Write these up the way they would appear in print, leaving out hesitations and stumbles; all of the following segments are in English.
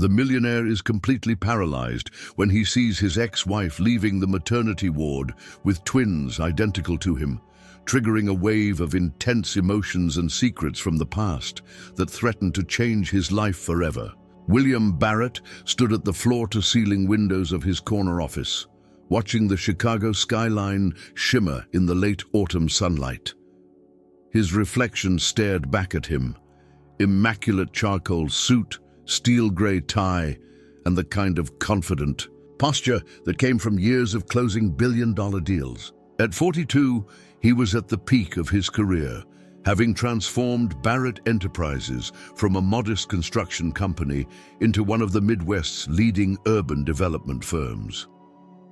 The millionaire is completely paralyzed when he sees his ex-wife leaving the maternity ward with twins identical to him, triggering a wave of intense emotions and secrets from the past that threaten to change his life forever. William Barrett stood at the floor-to-ceiling windows of his corner office, watching the Chicago skyline shimmer in the late autumn sunlight. His reflection stared back at him, immaculate charcoal suit, steel grey tie, and the kind of confident posture that came from years of closing billion-dollar deals. At 42, he was at the peak of his career, having transformed Barrett Enterprises from a modest construction company into one of the Midwest's leading urban development firms.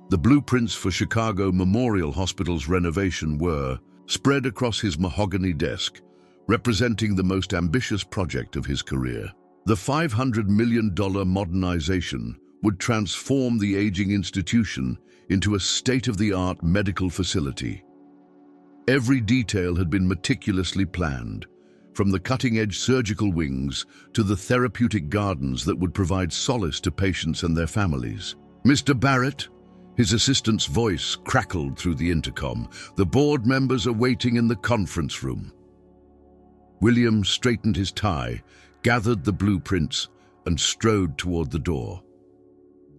The blueprints for Chicago Memorial Hospital's renovation were spread across his mahogany desk, representing the most ambitious project of his career. The $500 million modernization would transform the aging institution into a state-of-the-art medical facility. Every detail had been meticulously planned, from the cutting-edge surgical wings to the therapeutic gardens that would provide solace to patients and their families. "Mr. Barrett," his assistant's voice crackled through the intercom. "The board members are waiting in the conference room." William straightened his tie, gathered the blueprints, and strode toward the door.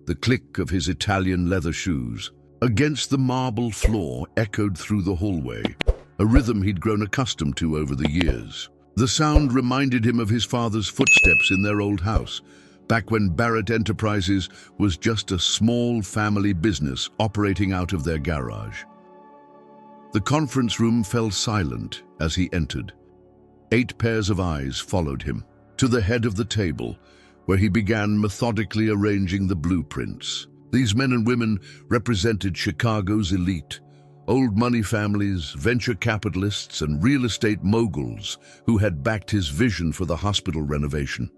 The click of his Italian leather shoes against the marble floor echoed through the hallway, a rhythm he'd grown accustomed to over the years. The sound reminded him of his father's footsteps in their old house, back when Barrett Enterprises was just a small family business operating out of their garage. The conference room fell silent as he entered. 8 pairs of eyes followed him to the head of the table, where he began methodically arranging the blueprints. These men and women represented Chicago's elite, old money families, venture capitalists, and real estate moguls who had backed his vision for the hospital renovation.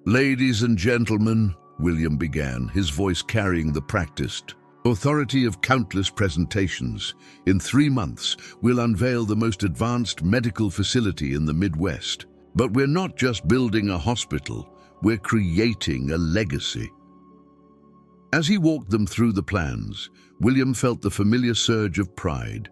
"Ladies and gentlemen," William began, his voice carrying the practiced authority of countless presentations, "in 3 months, we'll unveil the most advanced medical facility in the Midwest. But we're not just building a hospital, we're creating a legacy." As he walked them through the plans, William felt the familiar surge of pride.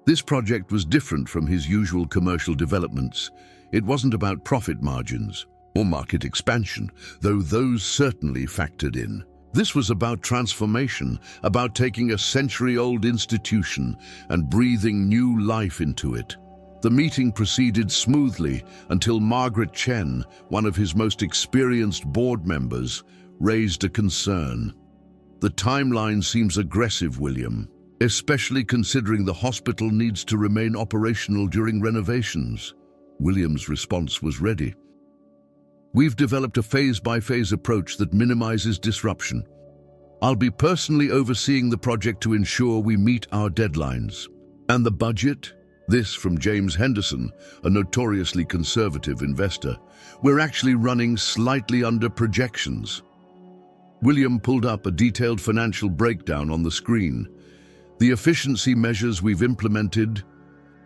This project was different from his usual commercial developments. It wasn't about profit margins or market expansion, though those certainly factored in. This was about transformation, about taking a century-old institution and breathing new life into it. The meeting proceeded smoothly until Margaret Chen, one of his most experienced board members, raised a concern. "The timeline seems aggressive, William, especially considering the hospital needs to remain operational during renovations." William's response was ready. "We've developed a phase-by-phase approach that minimizes disruption. I'll be personally overseeing the project to ensure we meet our deadlines. And the budget?" This from James Henderson, a notoriously conservative investor. "We're actually running slightly under projections." William pulled up a detailed financial breakdown on the screen. "The efficiency measures we've implemented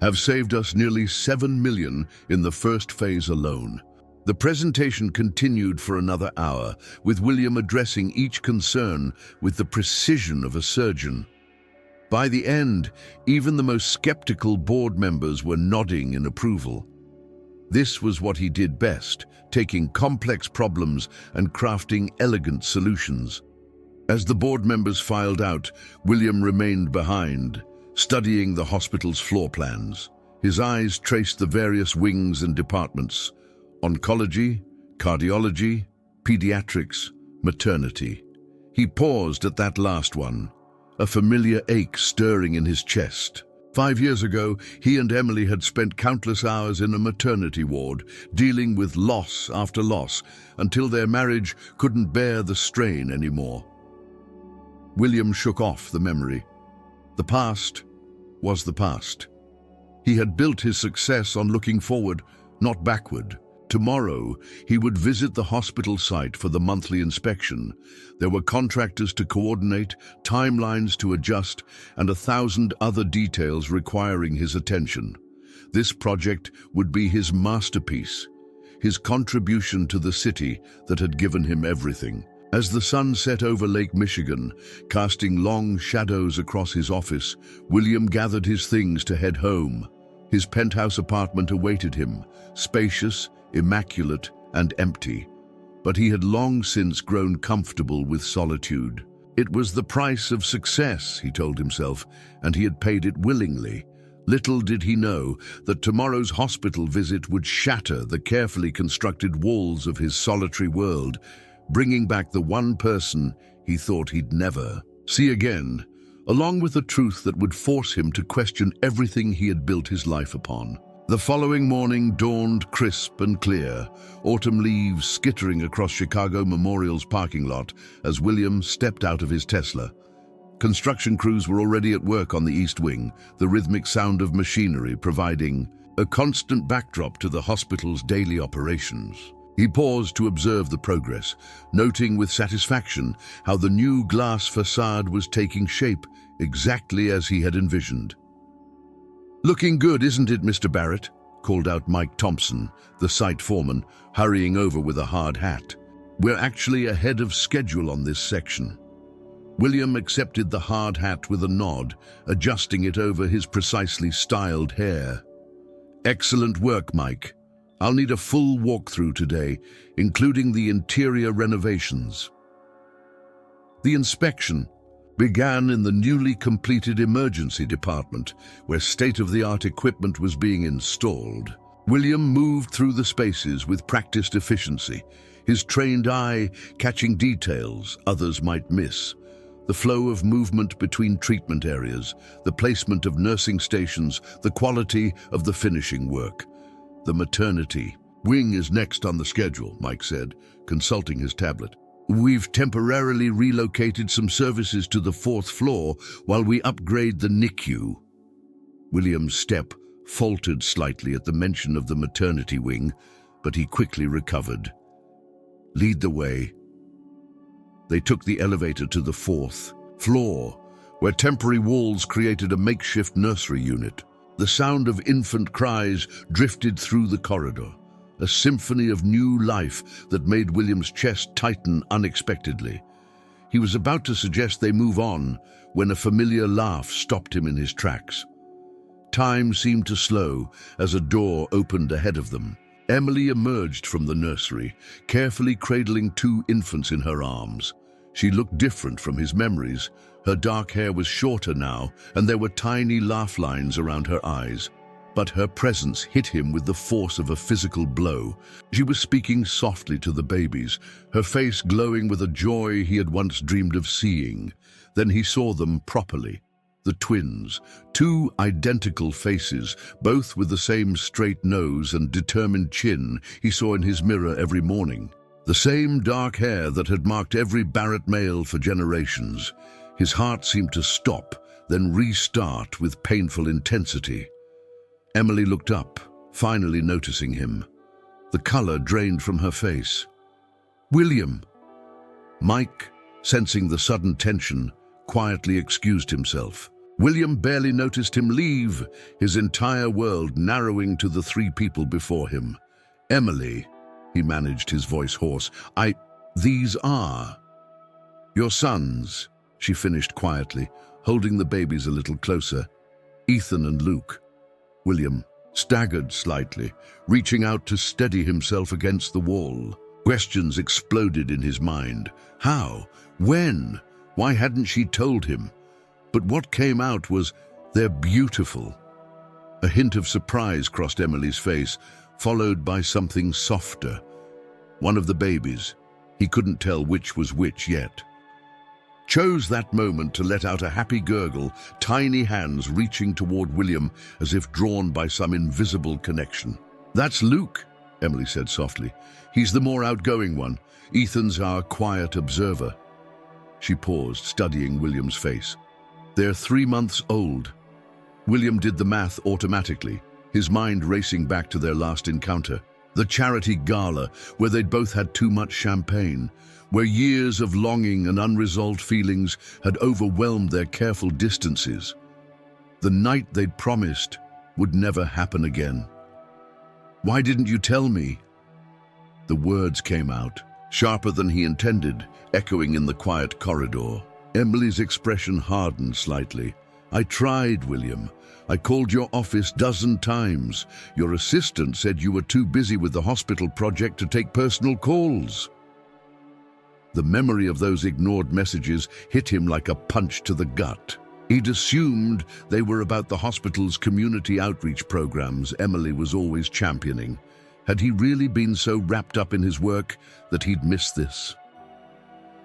have saved us nearly $7 million in the first phase alone." The presentation continued for another hour, with William addressing each concern with the precision of a surgeon. By the end, even the most skeptical board members were nodding in approval. This was what he did best, taking complex problems and crafting elegant solutions. As the board members filed out, William remained behind, studying the hospital's floor plans. His eyes traced the various wings and departments: oncology, cardiology, pediatrics, maternity. He paused at that last one, a familiar ache stirring in his chest. 5 years ago, he and Emily had spent countless hours in a maternity ward, dealing with loss after loss, until their marriage couldn't bear the strain anymore. William shook off the memory. The past was the past. He had built his success on looking forward, not backward. Tomorrow, he would visit the hospital site for the monthly inspection. There were contractors to coordinate, timelines to adjust, and 1,000 other details requiring his attention. This project would be his masterpiece, his contribution to the city that had given him everything. As the sun set over Lake Michigan, casting long shadows across his office, William gathered his things to head home. His penthouse apartment awaited him, spacious, immaculate, and empty. But he had long since grown comfortable with solitude. It was the price of success, he told himself, and he had paid it willingly. Little did he know that tomorrow's hospital visit would shatter the carefully constructed walls of his solitary world, bringing back the one person he thought he'd never see again, along with a truth that would force him to question everything he had built his life upon. The following morning dawned crisp and clear, autumn leaves skittering across Chicago Memorial's parking lot as William stepped out of his Tesla. Construction crews were already at work on the East Wing, the rhythmic sound of machinery providing a constant backdrop to the hospital's daily operations. He paused to observe the progress, noting with satisfaction how the new glass facade was taking shape exactly as he had envisioned. "Looking good, isn't it, Mr. Barrett?" called out Mike Thompson, the site foreman, hurrying over with a hard hat. "We're actually ahead of schedule on this section." William accepted the hard hat with a nod, adjusting it over his precisely styled hair. "Excellent work, Mike. I'll need a full walkthrough today, including the interior renovations." The inspection began in the newly completed emergency department, where state-of-the-art equipment was being installed. William moved through the spaces with practiced efficiency, his trained eye catching details others might miss. The flow of movement between treatment areas, the placement of nursing stations, the quality of the finishing work. "The maternity wing is next on the schedule," Mike said, consulting his tablet. "We've temporarily relocated some services to the 4th floor while we upgrade the NICU." William's step faltered slightly at the mention of the maternity wing, but he quickly recovered. "Lead the way." They took the elevator to the 4th floor, where temporary walls created a makeshift nursery unit. The sound of infant cries drifted through the corridor, a symphony of new life that made William's chest tighten unexpectedly. He was about to suggest they move on when a familiar laugh stopped him in his tracks. Time seemed to slow as a door opened ahead of them. Emily emerged from the nursery, carefully cradling 2 infants in her arms. She looked different from his memories. Her dark hair was shorter now, and there were tiny laugh lines around her eyes. But her presence hit him with the force of a physical blow. She was speaking softly to the babies, her face glowing with a joy he had once dreamed of seeing. Then he saw them properly. The twins, 2 identical faces, both with the same straight nose and determined chin he saw in his mirror every morning. The same dark hair that had marked every Barrett male for generations. His heart seemed to stop, then restart with painful intensity. Emily looked up, finally noticing him. The color drained from her face. "William!" Mike, sensing the sudden tension, quietly excused himself. William barely noticed him leave, his entire world narrowing to the 3 people before him. "Emily," he managed, his voice hoarse, "these are your sons," she finished quietly, holding the babies a little closer. "Ethan and Luke." William staggered slightly, reaching out to steady himself against the wall. Questions exploded in his mind. How? When? Why hadn't she told him? But what came out was, "They're beautiful." A hint of surprise crossed Emily's face, followed by something softer. One of the babies, he couldn't tell which was which yet, chose that moment to let out a happy gurgle, tiny hands reaching toward William as if drawn by some invisible connection. "That's Luke," Emily said softly. "He's the more outgoing one. Ethan's our quiet observer." She paused, studying William's face. "They're 3 months old." William did the math automatically, his mind racing back to their last encounter. The charity gala, where they'd both had too much champagne, where years of longing and unresolved feelings had overwhelmed their careful distances. The night they'd promised would never happen again. "Why didn't you tell me?" The words came out, sharper than he intended, echoing in the quiet corridor. Emily's expression hardened slightly. "I tried, William. I called your office 12 times. Your assistant said you were too busy with the hospital project to take personal calls." The memory of those ignored messages hit him like a punch to the gut. He'd assumed they were about the hospital's community outreach programs Emily was always championing. Had he really been so wrapped up in his work that he'd missed this?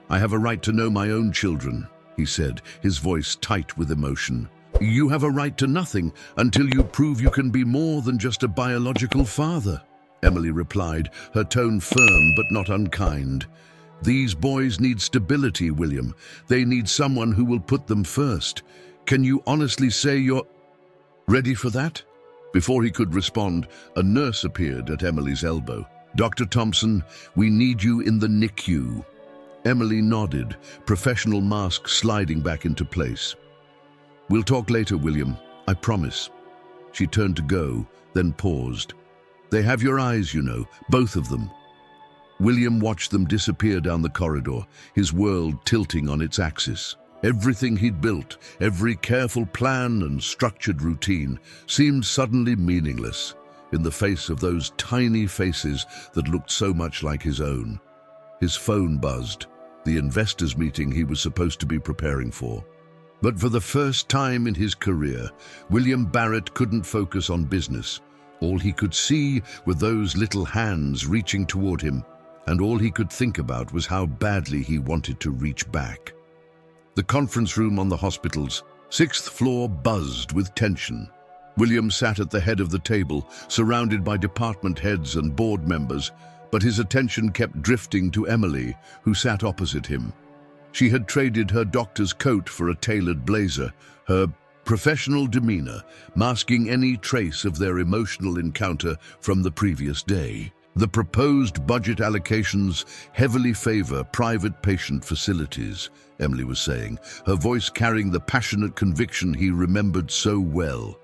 "I have a right to know my own children," he said, his voice tight with emotion. "You have a right to nothing until you prove you can be more than just a biological father," Emily replied, her tone firm but not unkind. "These boys need stability, William. They need someone who will put them first. Can you honestly say you're ready for that?" Before he could respond, a nurse appeared at Emily's elbow. "Dr. Thompson, we need you in the NICU." Emily nodded, professional mask sliding back into place. "We'll talk later, William, I promise." She turned to go, then paused. "They have your eyes, you know, both of them." William watched them disappear down the corridor, his world tilting on its axis. Everything he'd built, every careful plan and structured routine, seemed suddenly meaningless in the face of those tiny faces that looked so much like his own. His phone buzzed, the investors' meeting he was supposed to be preparing for. But for the first time in his career, William Barrett couldn't focus on business. All he could see were those little hands reaching toward him, and all he could think about was how badly he wanted to reach back. The conference room on the hospital's 6th floor buzzed with tension. William sat at the head of the table, surrounded by department heads and board members, but his attention kept drifting to Emily, who sat opposite him. She had traded her doctor's coat for a tailored blazer, her professional demeanor masking any trace of their emotional encounter from the previous day. The proposed budget allocations heavily favor private patient facilities, Emily was saying, her voice carrying the passionate conviction he remembered so well.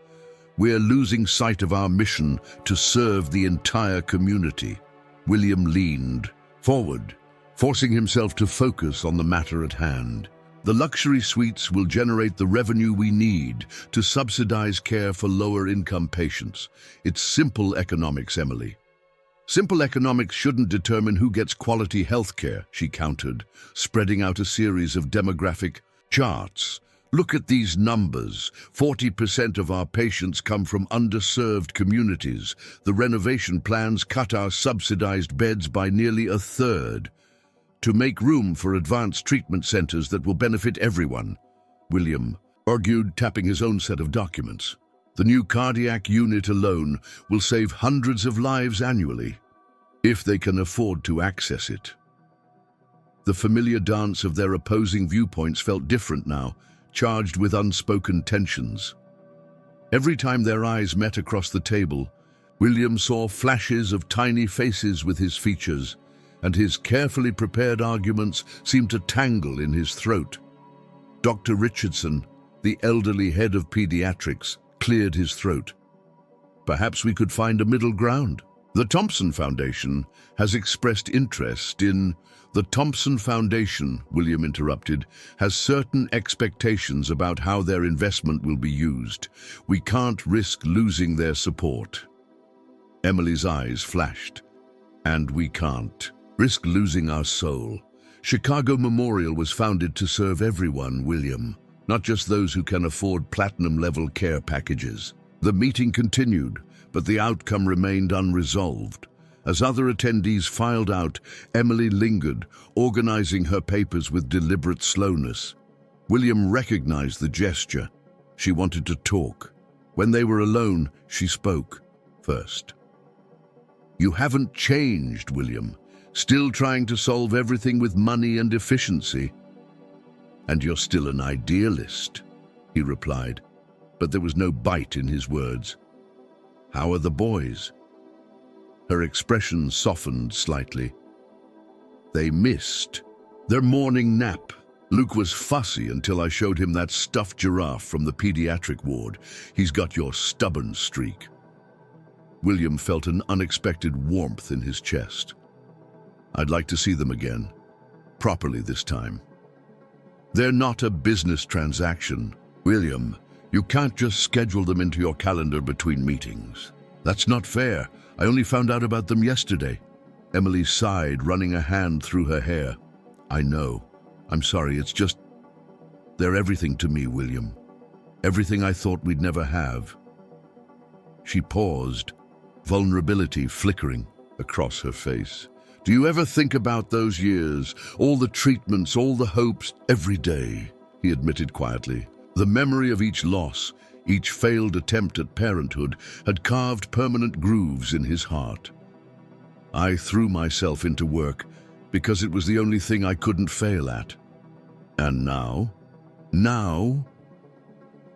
"We're losing sight of our mission to serve the entire community." William leaned forward, forcing himself to focus on the matter at hand. "The luxury suites will generate the revenue we need to subsidize care for lower-income patients. It's simple economics, Emily." "Simple economics shouldn't determine who gets quality health care," she countered, spreading out a series of demographic charts. "Look at these numbers. 40% of our patients come from underserved communities. The renovation plans cut our subsidized beds by nearly a third to make room for advanced treatment centers that will benefit everyone," William argued, tapping his own set of documents. "The new cardiac unit alone will save hundreds of lives annually, if they can afford to access it." The familiar dance of their opposing viewpoints felt different now, charged with unspoken tensions. Every time their eyes met across the table, William saw flashes of tiny faces with his features, and his carefully prepared arguments seemed to tangle in his throat. Dr. Richardson, the elderly head of pediatrics, cleared his throat. "Perhaps we could find a middle ground." "The Thompson Foundation has expressed interest in—" "The Thompson Foundation," William interrupted, "has certain expectations about how their investment will be used. We can't risk losing their support." Emily's eyes flashed. "And we can't risk losing our soul. Chicago Memorial was founded to serve everyone, William, not just those who can afford platinum-level care packages." The meeting continued, but the outcome remained unresolved. As other attendees filed out, Emily lingered, organizing her papers with deliberate slowness. William recognized the gesture. She wanted to talk. When they were alone, she spoke first. "You haven't changed, William. Still trying to solve everything with money and efficiency." "And you're still an idealist," he replied, but there was no bite in his words. "How are the boys?" Her expression softened slightly. "They missed their morning nap. Luke was fussy until I showed him that stuffed giraffe from the pediatric ward. He's got your stubborn streak." William felt an unexpected warmth in his chest. I'd like to see them again. Properly this time. They're not a business transaction. William, you can't just schedule them into your calendar between meetings. That's not fair. I only found out about them yesterday. Emily sighed, running a hand through her hair. I know. I'm sorry, it's just... They're everything to me, William. Everything I thought we'd never have. She paused, vulnerability flickering across her face. Do you ever think about those years, all the treatments, all the hopes, every day? He admitted quietly. The memory of each loss, each failed attempt at parenthood, had carved permanent grooves in his heart. I threw myself into work because it was the only thing I couldn't fail at. And now?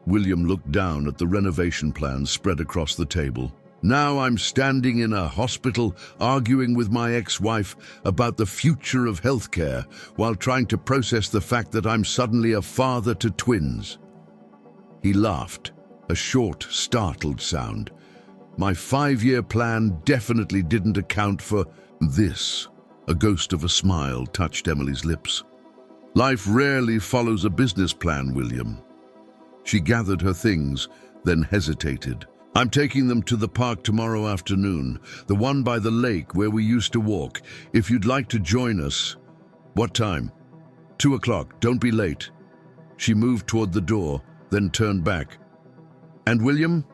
William looked down at the renovation plans spread across the table. Now I'm standing in a hospital arguing with my ex-wife about the future of healthcare while trying to process the fact that I'm suddenly a father to twins. He laughed, a short, startled sound. My 5-year plan definitely didn't account for this. A ghost of a smile touched Emily's lips. Life rarely follows a business plan, William. She gathered her things, then hesitated. I'm taking them to the park tomorrow afternoon, the one by the lake where we used to walk. If you'd like to join us. What time? 2 o'clock, don't be late. She moved toward the door, then turned back. And William?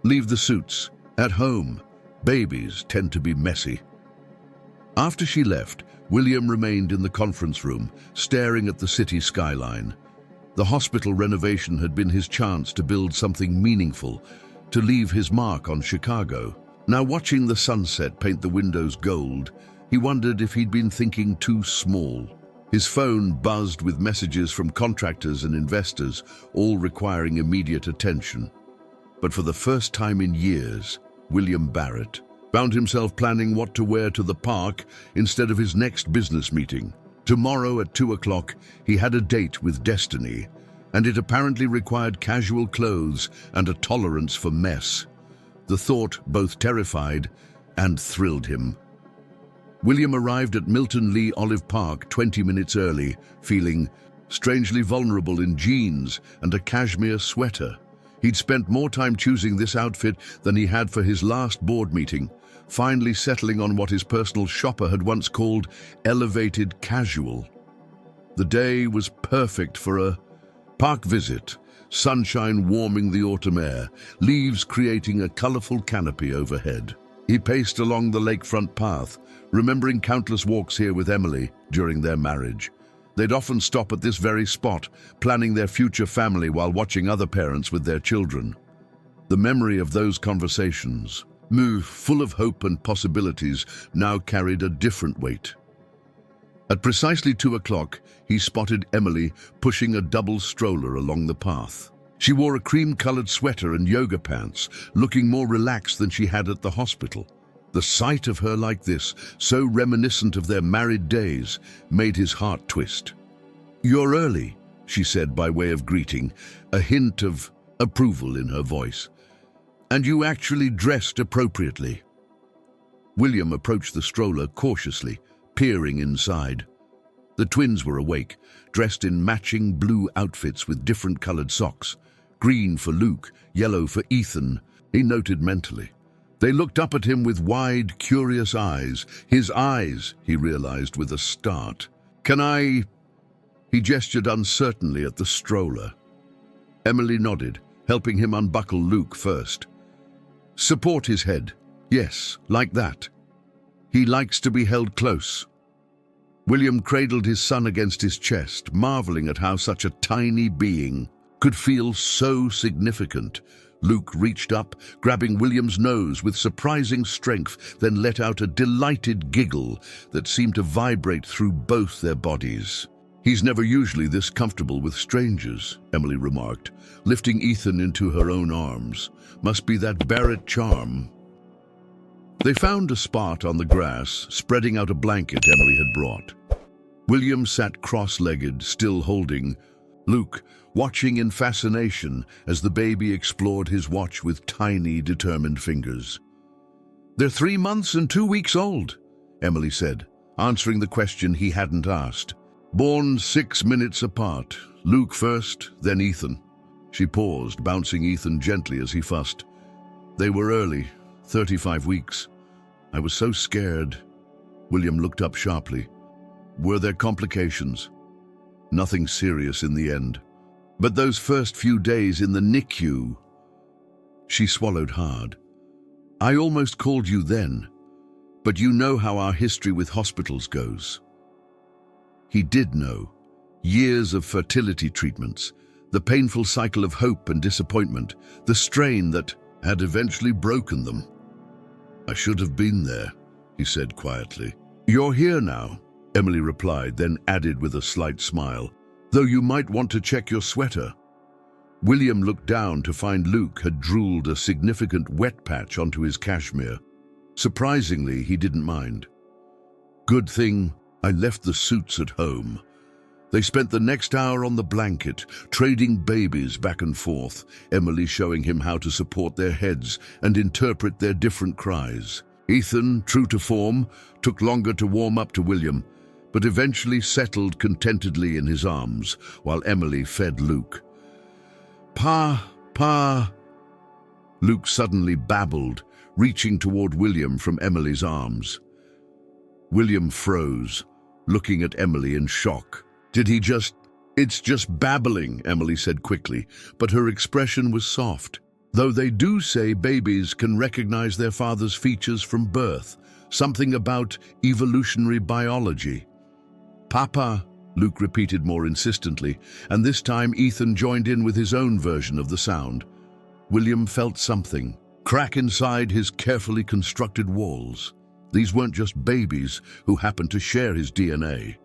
Leave the suits. At home, babies tend to be messy. After she left, William remained in the conference room, staring at the city skyline. The hospital renovation had been his chance to build something meaningful, to leave his mark on Chicago. Now, watching the sunset paint the windows gold, he wondered if he'd been thinking too small. His phone buzzed with messages from contractors and investors, all requiring immediate attention. But for the first time in years, William Barrett found himself planning what to wear to the park instead of his next business meeting. Tomorrow at 2 o'clock, he had a date with destiny, and it apparently required casual clothes and a tolerance for mess. The thought both terrified and thrilled him. William arrived at Milton Lee Olive Park 20 minutes early, feeling strangely vulnerable in jeans and a cashmere sweater. He'd spent more time choosing this outfit than he had for his last board meeting, finally settling on what his personal shopper had once called elevated casual. The day was perfect for a park visit, sunshine warming the autumn air, leaves creating a colorful canopy overhead. He paced along the lakefront path, remembering countless walks here with Emily during their marriage. They'd often stop at this very spot, planning their future family while watching other parents with their children. The memory of those conversations, full of hope and possibilities, now carried a different weight. At precisely 2 o'clock, he spotted Emily pushing a double stroller along the path. She wore a cream-colored sweater and yoga pants, looking more relaxed than she had at the hospital. The sight of her like this, so reminiscent of their married days, made his heart twist. "You're early," she said by way of greeting, a hint of approval in her voice. "And you actually dressed appropriately." William approached the stroller cautiously, peering inside. The twins were awake, dressed in matching blue outfits with different colored socks. Green for Luke, yellow for Ethan, he noted mentally. They looked up at him with wide, curious eyes. His eyes, he realized with a start. "Can I?" He gestured uncertainly at the stroller. Emily nodded, helping him unbuckle Luke first. "Support his head. Yes, like that. He likes to be held close." William cradled his son against his chest, marveling at how such a tiny being could feel so significant. Luke reached up, grabbing William's nose with surprising strength, then let out a delighted giggle that seemed to vibrate through both their bodies. "He's never usually this comfortable with strangers," Emily remarked, lifting Ethan into her own arms. "Must be that Barrett charm." They found a spot on the grass, spreading out a blanket Emily had brought. William sat cross-legged, still holding Luke, watching in fascination as the baby explored his watch with tiny, determined fingers. "They're 3 months and 2 weeks old," Emily said. answering the question he hadn't asked. Born 6 minutes apart, Luke first, then Ethan. She paused, bouncing Ethan gently as he fussed. They were early, 35 weeks. I was so scared. William looked up sharply. Were there complications? Nothing serious in the end. But those first few days in the NICU... She swallowed hard. I almost called you then, but you know how our history with hospitals goes. He did know. Years of fertility treatments, the painful cycle of hope and disappointment, the strain that had eventually broken them. I should have been there, he said quietly. You're here now, Emily replied, then added with a slight smile, though you might want to check your sweater. William looked down to find Luke had drooled a significant wet patch onto his cashmere. Surprisingly, he didn't mind. Good thing I left the suits at home. They spent the next hour on the blanket, trading babies back and forth, Emily showing him how to support their heads and interpret their different cries. Ethan, true to form, took longer to warm up to William, but eventually settled contentedly in his arms, while Emily fed Luke. Pa. Luke suddenly babbled, reaching toward William from Emily's arms. William froze, looking at Emily in shock. Did he just... It's just babbling, Emily said quickly, but her expression was soft. Though they do say babies can recognize their father's features from birth, something about evolutionary biology. Papa, Luke repeated more insistently, and this time Ethan joined in with his own version of the sound. William felt something crack inside his carefully constructed walls. These weren't just babies who happened to share his DNA.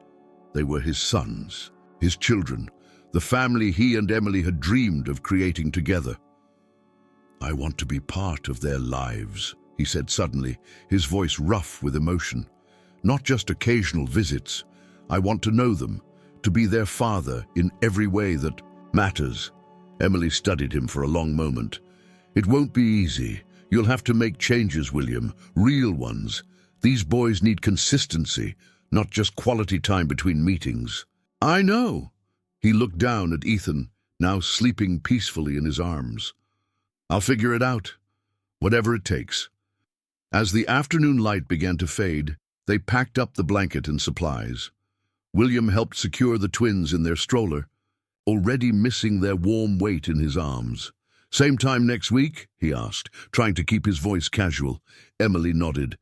They were his sons, his children, the family he and Emily had dreamed of creating together. I want to be part of their lives, he said suddenly, his voice rough with emotion. Not just occasional visits. I want to know them, to be their father in every way that matters. Emily studied him for a long moment. It won't be easy. You'll have to make changes, William, real ones. These boys need consistency, not just quality time between meetings. I know. He looked down at Ethan, now sleeping peacefully in his arms. I'll figure it out, whatever it takes. As the afternoon light began to fade, they packed up the blanket and supplies. William helped secure the twins in their stroller, already missing their warm weight in his arms. Same time next week? He asked, trying to keep his voice casual. Emily nodded.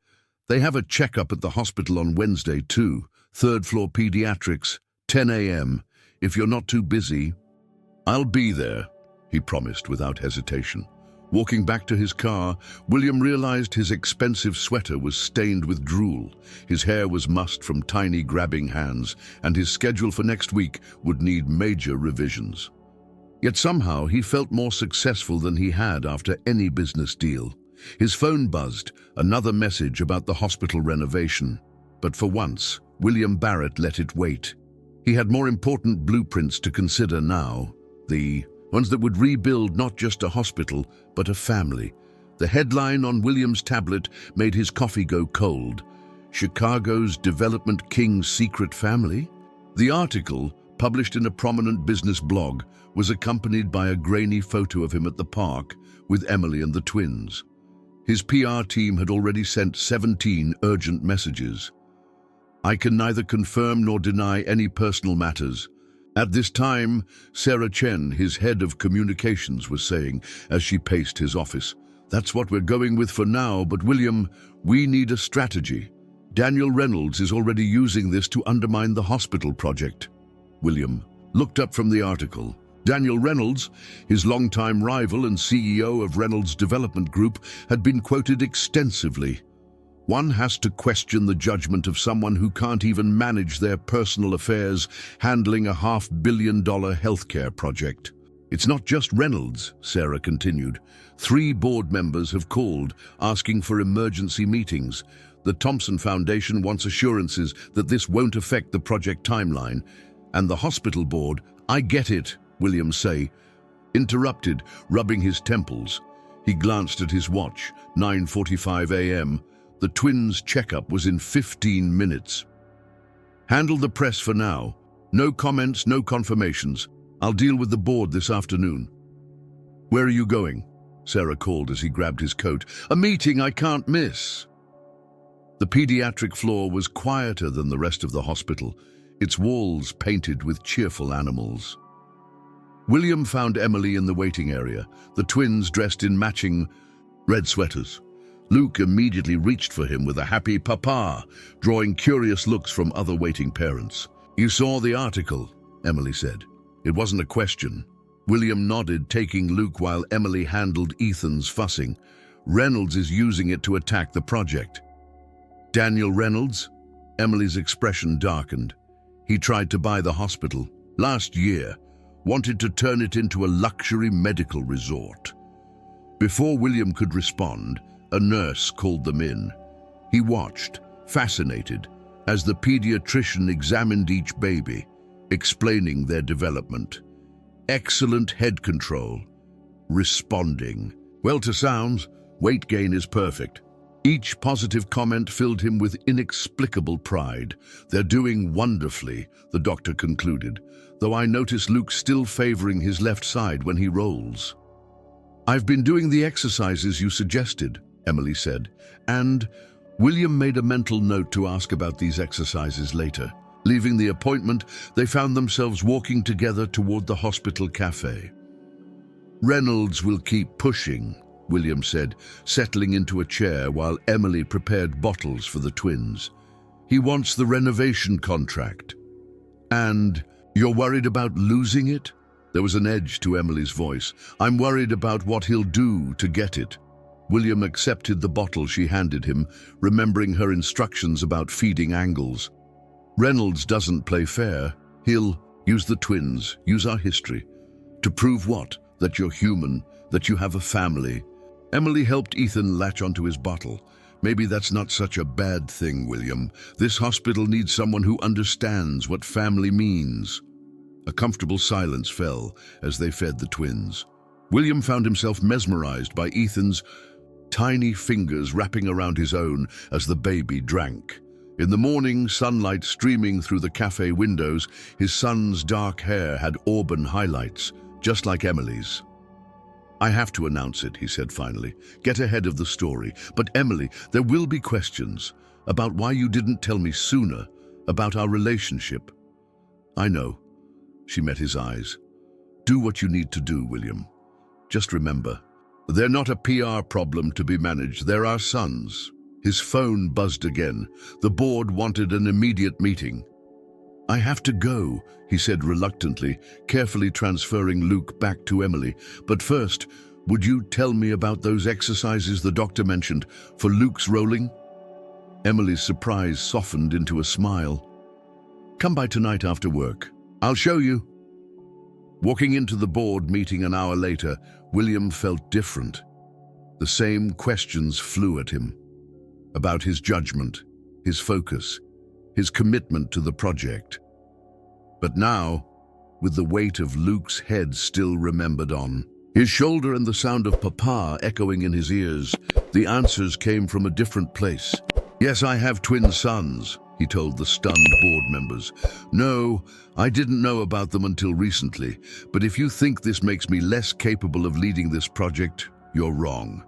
They have a checkup at the hospital on Wednesday too, 3rd floor pediatrics, 10 a.m. If you're not too busy. I'll be there, he promised without hesitation. Walking back to his car, William realized his expensive sweater was stained with drool. His hair was mussed from tiny grabbing hands, and his schedule for next week would need major revisions. Yet somehow he felt more successful than he had after any business deal. His phone buzzed, another message about the hospital renovation. But for once, William Barrett let it wait. He had more important blueprints to consider now. The ones that would rebuild not just a hospital, but a family. The headline on William's tablet made his coffee go cold. Chicago's Development King's Secret Family? The article, published in a prominent business blog, was accompanied by a grainy photo of him at the park with Emily and the twins. His PR team had already sent 17 urgent messages. I can neither confirm nor deny any personal matters. At this time, Sarah Chen, his head of communications, was saying as she paced his office. That's what we're going with for now, but William, we need a strategy. Daniel Reynolds is already using this to undermine the hospital project. William looked up from the article. Daniel Reynolds, his longtime rival and CEO of Reynolds Development Group, had been quoted extensively. One has to question the judgment of someone who can't even manage their personal affairs, handling a $500 million healthcare project. It's not just Reynolds, Sarah continued. 3 board members have called, asking for emergency meetings. The Thompson Foundation wants assurances that this won't affect the project timeline. And the hospital board, I get it, William Say, interrupted, rubbing his temples. He glanced at his watch, 9:45 a.m. The twins' checkup was in 15 minutes. Handle the press for now. No comments, no confirmations. I'll deal with the board this afternoon. Where are you going? Sarah called as he grabbed his coat. A meeting I can't miss. The pediatric floor was quieter than the rest of the hospital, its walls painted with cheerful animals. William found Emily in the waiting area, the twins dressed in matching red sweaters. Luke immediately reached for him with a happy papa, drawing curious looks from other waiting parents. You saw the article, Emily said. It wasn't a question. William nodded, taking Luke while Emily handled Ethan's fussing. Reynolds is using it to attack the project. Daniel Reynolds? Emily's expression darkened. He tried to buy the hospital last year, wanted to turn it into a luxury medical resort. Before William could respond, a nurse called them in. He watched, fascinated, as the pediatrician examined each baby, explaining their development. Excellent head control. Responding. Well, to sounds, weight gain is perfect. Each positive comment filled him with inexplicable pride. They're doing wonderfully, the doctor concluded, though I notice Luke still favoring his left side when he rolls. I've been doing the exercises you suggested, Emily said, and William made a mental note to ask about these exercises later. Leaving the appointment, they found themselves walking together toward the hospital cafe. Reynolds will keep pushing, William said, settling into a chair while Emily prepared bottles for the twins. He wants the renovation contract. And you're worried about losing it? There was an edge to Emily's voice. I'm worried about what he'll do to get it. William accepted the bottle she handed him, remembering her instructions about feeding angles. Reynolds doesn't play fair. He'll use the twins, use our history. To prove what? That you're human, that you have a family. Emily helped Ethan latch onto his bottle. Maybe that's not such a bad thing, William. This hospital needs someone who understands what family means. A comfortable silence fell as they fed the twins. William found himself mesmerized by Ethan's tiny fingers wrapping around his own as the baby drank. In the morning, sunlight streaming through the cafe windows, his son's dark hair had auburn highlights, just like Emily's. I have to announce it, he said finally. Get ahead of the story. But Emily, there will be questions about why you didn't tell me sooner, about our relationship. I know. She met his eyes. Do what you need to do, William. Just remember, they're not a PR problem to be managed. They're our sons. His phone buzzed again. The board wanted an immediate meeting. I have to go, he said reluctantly, carefully transferring Luke back to Emily. But first, would you tell me about those exercises the doctor mentioned for Luke's rolling? Emily's surprise softened into a smile. Come by tonight after work. I'll show you. Walking into the board meeting an hour later, William felt different. The same questions flew at him. About his judgment, his focus, his commitment to the project. But now, with the weight of Luke's head still remembered on, his shoulder and the sound of Papa echoing in his ears, the answers came from a different place. Yes, I have twin sons, he told the stunned board members. No, I didn't know about them until recently, but if you think this makes me less capable of leading this project, you're wrong.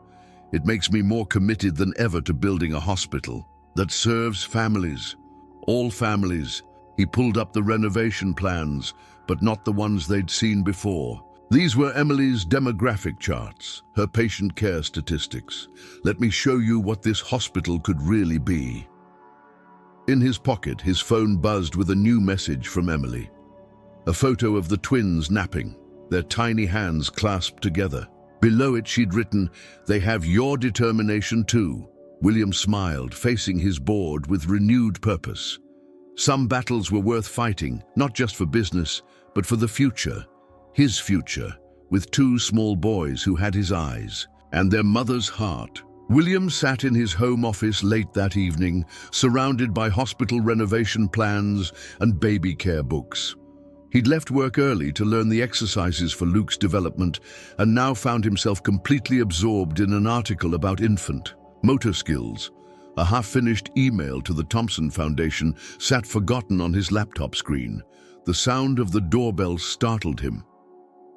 It makes me more committed than ever to building a hospital that serves families, all families. He pulled up the renovation plans, but not the ones they'd seen before. These were Emily's demographic charts, her patient care statistics. Let me show you what this hospital could really be. In his pocket, his phone buzzed with a new message from Emily. A photo of the twins napping, their tiny hands clasped together. Below it, she'd written, "They have your determination too." William smiled, facing his board with renewed purpose. Some battles were worth fighting, not just for business, but for the future. His future, with two small boys who had his eyes and their mother's heart. William sat in his home office late that evening, surrounded by hospital renovation plans and baby care books. He'd left work early to learn the exercises for Luke's development and now found himself completely absorbed in an article about infant motor skills. A half-finished email to the Thompson Foundation sat forgotten on his laptop screen. The sound of the doorbell startled him.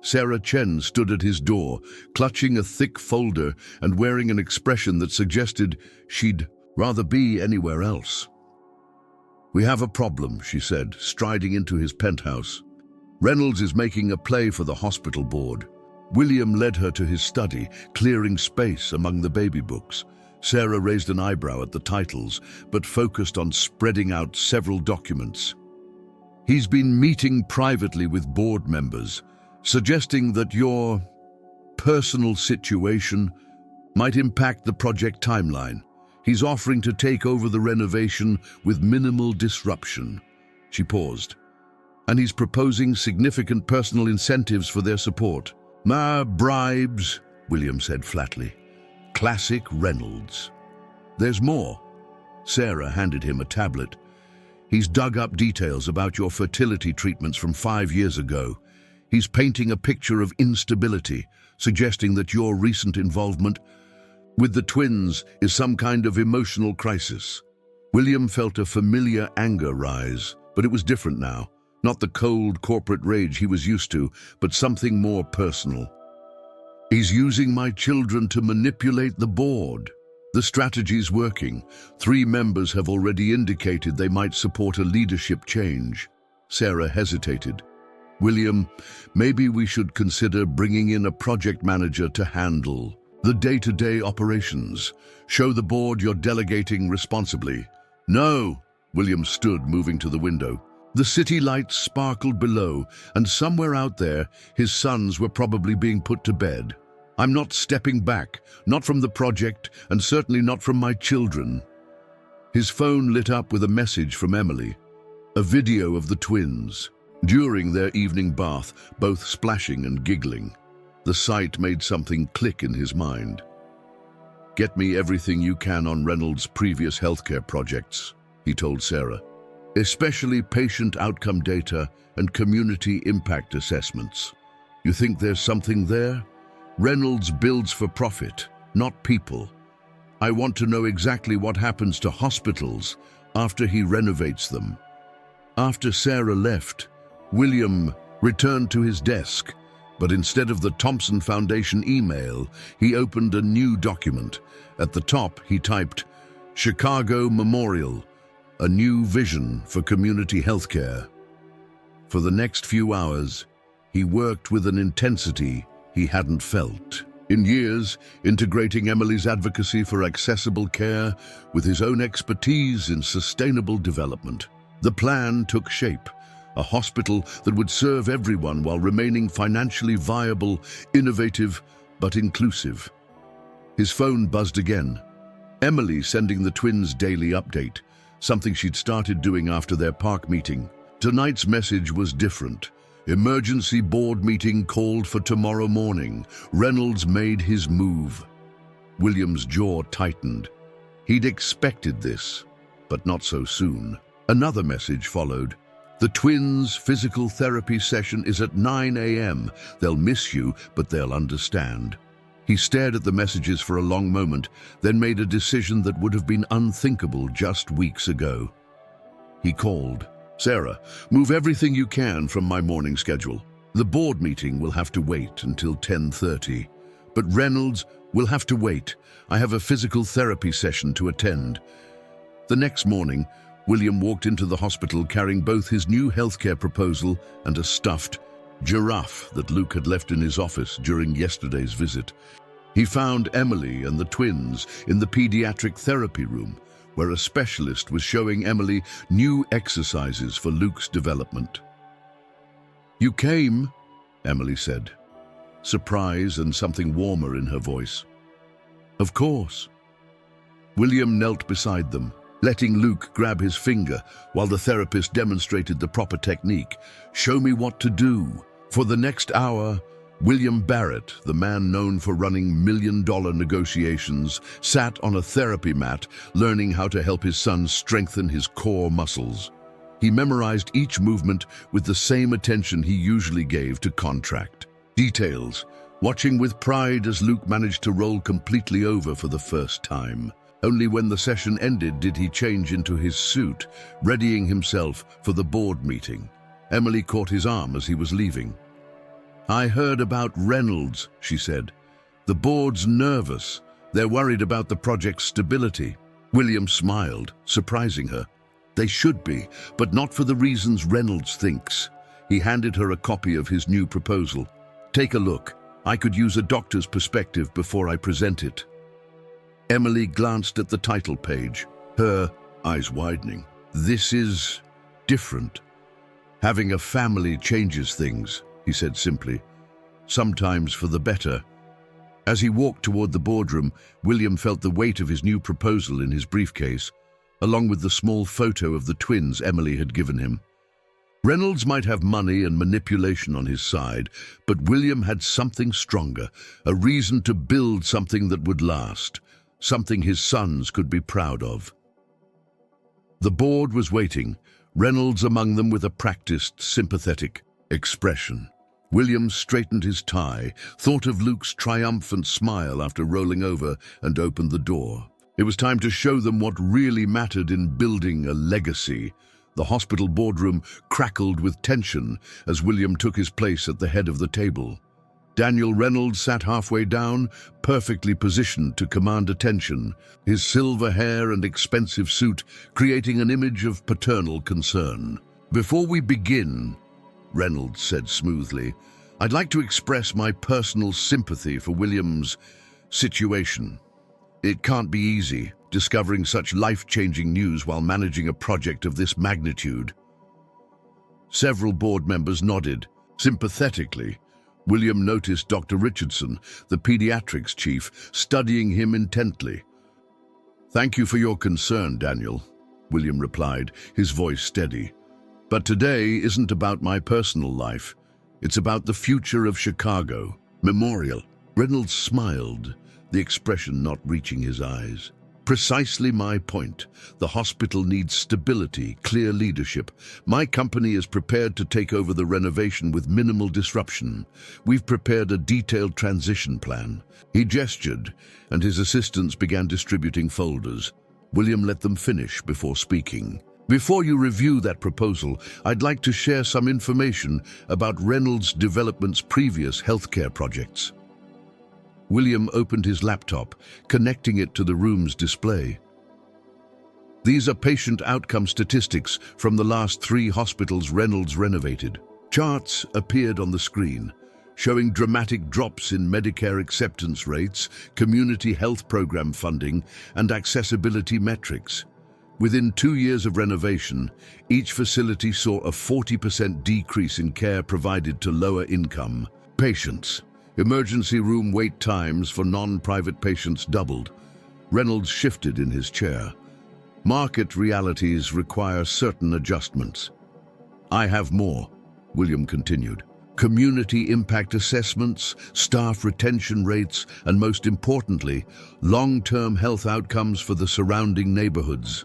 Sarah Chen stood at his door, clutching a thick folder and wearing an expression that suggested she'd rather be anywhere else. "We have a problem," she said, striding into his penthouse. "Reynolds is making a play for the hospital board." William led her to his study, clearing space among the baby books. Sarah raised an eyebrow at the titles, but focused on spreading out several documents. "He's been meeting privately with board members, suggesting that your personal situation might impact the project timeline. He's offering to take over the renovation with minimal disruption." She paused. "And he's proposing significant personal incentives for their support." Bribes," William said flatly. "Classic Reynolds." "There's more." Sarah handed him a tablet. "He's dug up details about your fertility treatments from 5 years ago. He's painting a picture of instability, suggesting that your recent involvement with the twins is some kind of emotional crisis." William felt a familiar anger rise, but it was different now. Not the cold corporate rage he was used to, but something more personal. "He's using my children to manipulate the board. The strategy's working. 3 members have already indicated they might support a leadership change." Sarah hesitated. "William, maybe we should consider bringing in a project manager to handle the day-to-day operations. Show the board you're delegating responsibly." "No!" William stood, moving to the window. The city lights sparkled below, and somewhere out there, his sons were probably being put to bed. "I'm not stepping back, not from the project, and certainly not from my children." His phone lit up with a message from Emily, a video of the twins, during their evening bath, both splashing and giggling. The sight made something click in his mind. "Get me everything you can on Reynolds' previous healthcare projects," he told Sarah. "Especially patient outcome data and community impact assessments. You think there's something there? Reynolds builds for profit, not people. I want to know exactly what happens to hospitals after he renovates them." After Sarah left, William returned to his desk, but instead of the Thompson Foundation email, he opened a new document. At the top, he typed, "Chicago Memorial, a new vision for community healthcare." For the next few hours, he worked with an intensity he hadn't felt in years, integrating Emily's advocacy for accessible care with his own expertise in sustainable development. The plan took shape, a hospital that would serve everyone while remaining financially viable, innovative, but inclusive. His phone buzzed again. Emily sending the twins' daily update, something she'd started doing after their park meeting. Tonight's message was different. Emergency board meeting called for tomorrow morning. Reynolds made his move. William's jaw tightened. He'd expected this, but not so soon. Another message followed. "The twins' physical therapy session is at 9 a.m. They'll miss you, but they'll understand." He stared at the messages for a long moment, then made a decision that would have been unthinkable just weeks ago. He called, "Sarah, move everything you can from my morning schedule. The board meeting will have to wait until 10:30. But Reynolds will have to wait. I have a physical therapy session to attend." The next morning, William walked into the hospital carrying both his new healthcare proposal and a stuffed giraffe that Luke had left in his office during yesterday's visit. He found Emily and the twins in the pediatric therapy room, where a specialist was showing Emily new exercises for Luke's development. "You came," Emily said, surprise and something warmer in her voice. "Of course." William knelt beside them, letting Luke grab his finger while the therapist demonstrated the proper technique. "Show me what to do." For the next hour, William Barrett, the man known for running million-dollar negotiations, sat on a therapy mat, learning how to help his son strengthen his core muscles. He memorized each movement with the same attention he usually gave to contract details, watching with pride as Luke managed to roll completely over for the first time. Only when the session ended did he change into his suit, readying himself for the board meeting. Emily caught his arm as he was leaving. "I heard about Reynolds," she said. "The board's nervous. They're worried about the project's stability." William smiled, surprising her. "They should be, but not for the reasons Reynolds thinks." He handed her a copy of his new proposal. "Take a look. I could use a doctor's perspective before I present it." Emily glanced at the title page, her eyes widening. "This is different. Having a family changes things," he said simply. "Sometimes for the better." As he walked toward the boardroom, William felt the weight of his new proposal in his briefcase, along with the small photo of the twins Emily had given him. Reynolds might have money and manipulation on his side, but William had something stronger, a reason to build something that would last, something his sons could be proud of. The board was waiting, Reynolds among them with a practiced, sympathetic expression. William straightened his tie, thought of Luke's triumphant smile after rolling over, and opened the door. It was time to show them what really mattered in building a legacy. The hospital boardroom crackled with tension as William took his place at the head of the table. Daniel Reynolds sat halfway down, perfectly positioned to command attention, his silver hair and expensive suit creating an image of paternal concern. "Before we begin," Reynolds said smoothly, "I'd like to express my personal sympathy for William's situation. It can't be easy, discovering such life-changing news while managing a project of this magnitude." Several board members nodded, sympathetically. William noticed Dr. Richardson, the pediatrics chief, studying him intently. "Thank you for your concern, Daniel," William replied, his voice steady. "But today isn't about my personal life. It's about the future of Chicago. Memorial." Reynolds smiled, the expression not reaching his eyes. "Precisely my point. The hospital needs stability, clear leadership. My company is prepared to take over the renovation with minimal disruption. We've prepared a detailed transition plan." He gestured, and his assistants began distributing folders. William let them finish before speaking. "Before you review that proposal, I'd like to share some information about Reynolds Development's previous healthcare projects." William opened his laptop, connecting it to the room's display. "These are patient outcome statistics from the last 3 hospitals Reynolds renovated." Charts appeared on the screen, showing dramatic drops in Medicare acceptance rates, community health program funding, and accessibility metrics. Within 2 years of renovation, each facility saw a 40% decrease in care provided to lower-income patients. Emergency room wait times for non-private patients doubled. Reynolds shifted in his chair. "Market realities require certain adjustments." "I have more," William continued. "Community impact assessments, staff retention rates, and most importantly, long-term health outcomes for the surrounding neighborhoods."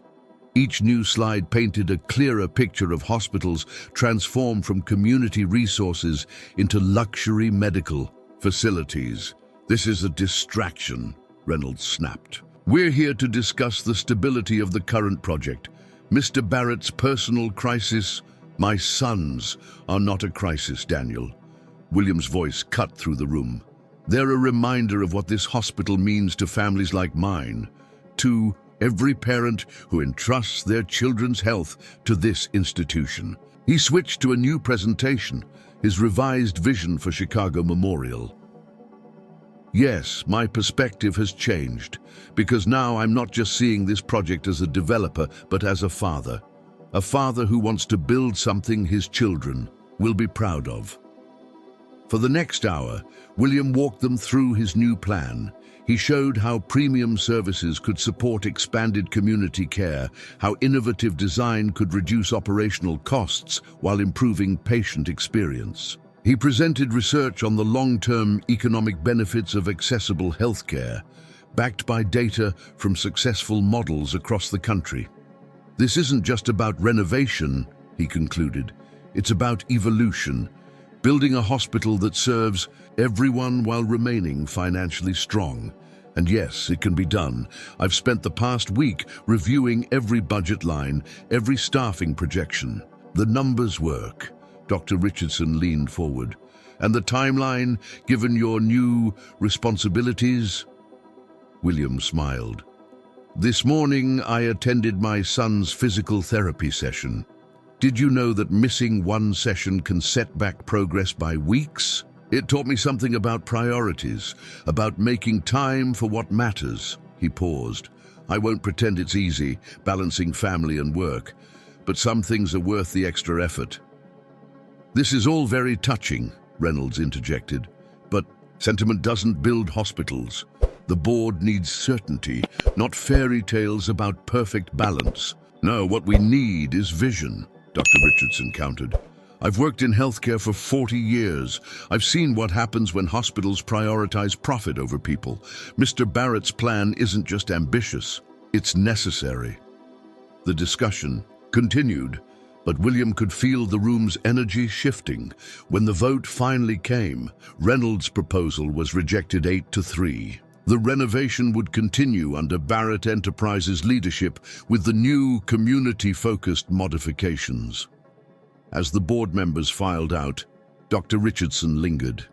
Each new slide painted a clearer picture of hospitals transformed from community resources into luxury medical facilities. "This is a distraction," Reynolds snapped. "We're here to discuss the stability of the current project. Mr. Barrett's personal crisis, my sons, are not a crisis, Daniel." William's voice cut through the room. "They're a reminder of what this hospital means to families like mine, to every parent who entrusts their children's health to this institution." He switched to a new presentation, his revised vision for Chicago Memorial. "Yes, my perspective has changed, because now I'm not just seeing this project as a developer, but as a father who wants to build something his children will be proud of." For the next hour, William walked them through his new plan. He showed how premium services could support expanded community care, how innovative design could reduce operational costs while improving patient experience. He presented research on the long-term economic benefits of accessible healthcare, backed by data from successful models across the country. "This isn't just about renovation," he concluded. "It's about evolution, building a hospital that serves everyone while remaining financially strong." And yes, it can be done. I've spent the past week reviewing every budget line, every staffing projection. The numbers work. Dr. Richardson leaned forward. And the timeline, given your new responsibilities? William smiled. This morning, I attended my son's physical therapy session. Did you know that missing one session can set back progress by weeks? It taught me something about priorities, about making time for what matters. He paused. I won't pretend it's easy, balancing family and work, but some things are worth the extra effort. This is all very touching, Reynolds interjected, but sentiment doesn't build hospitals. The board needs certainty, not fairy tales about perfect balance. No, what we need is vision, Dr. Richardson countered. I've worked in healthcare for 40 years. I've seen what happens when hospitals prioritize profit over people. Mr. Barrett's plan isn't just ambitious, it's necessary. The discussion continued, but William could feel the room's energy shifting. When the vote finally came, Reynolds' proposal was rejected 8-3. The renovation would continue under Barrett Enterprises' leadership with the new community-focused modifications. As the board members filed out, Dr. Richardson lingered.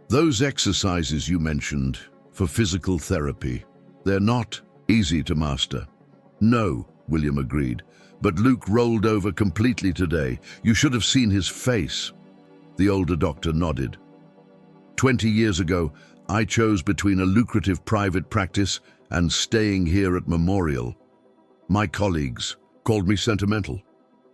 Those exercises you mentioned for physical therapy, they're not easy to master. No, William agreed, but Luke rolled over completely today. You should have seen his face. The older doctor nodded. 20 years ago, I chose between a lucrative private practice and staying here at Memorial. My colleagues called me sentimental.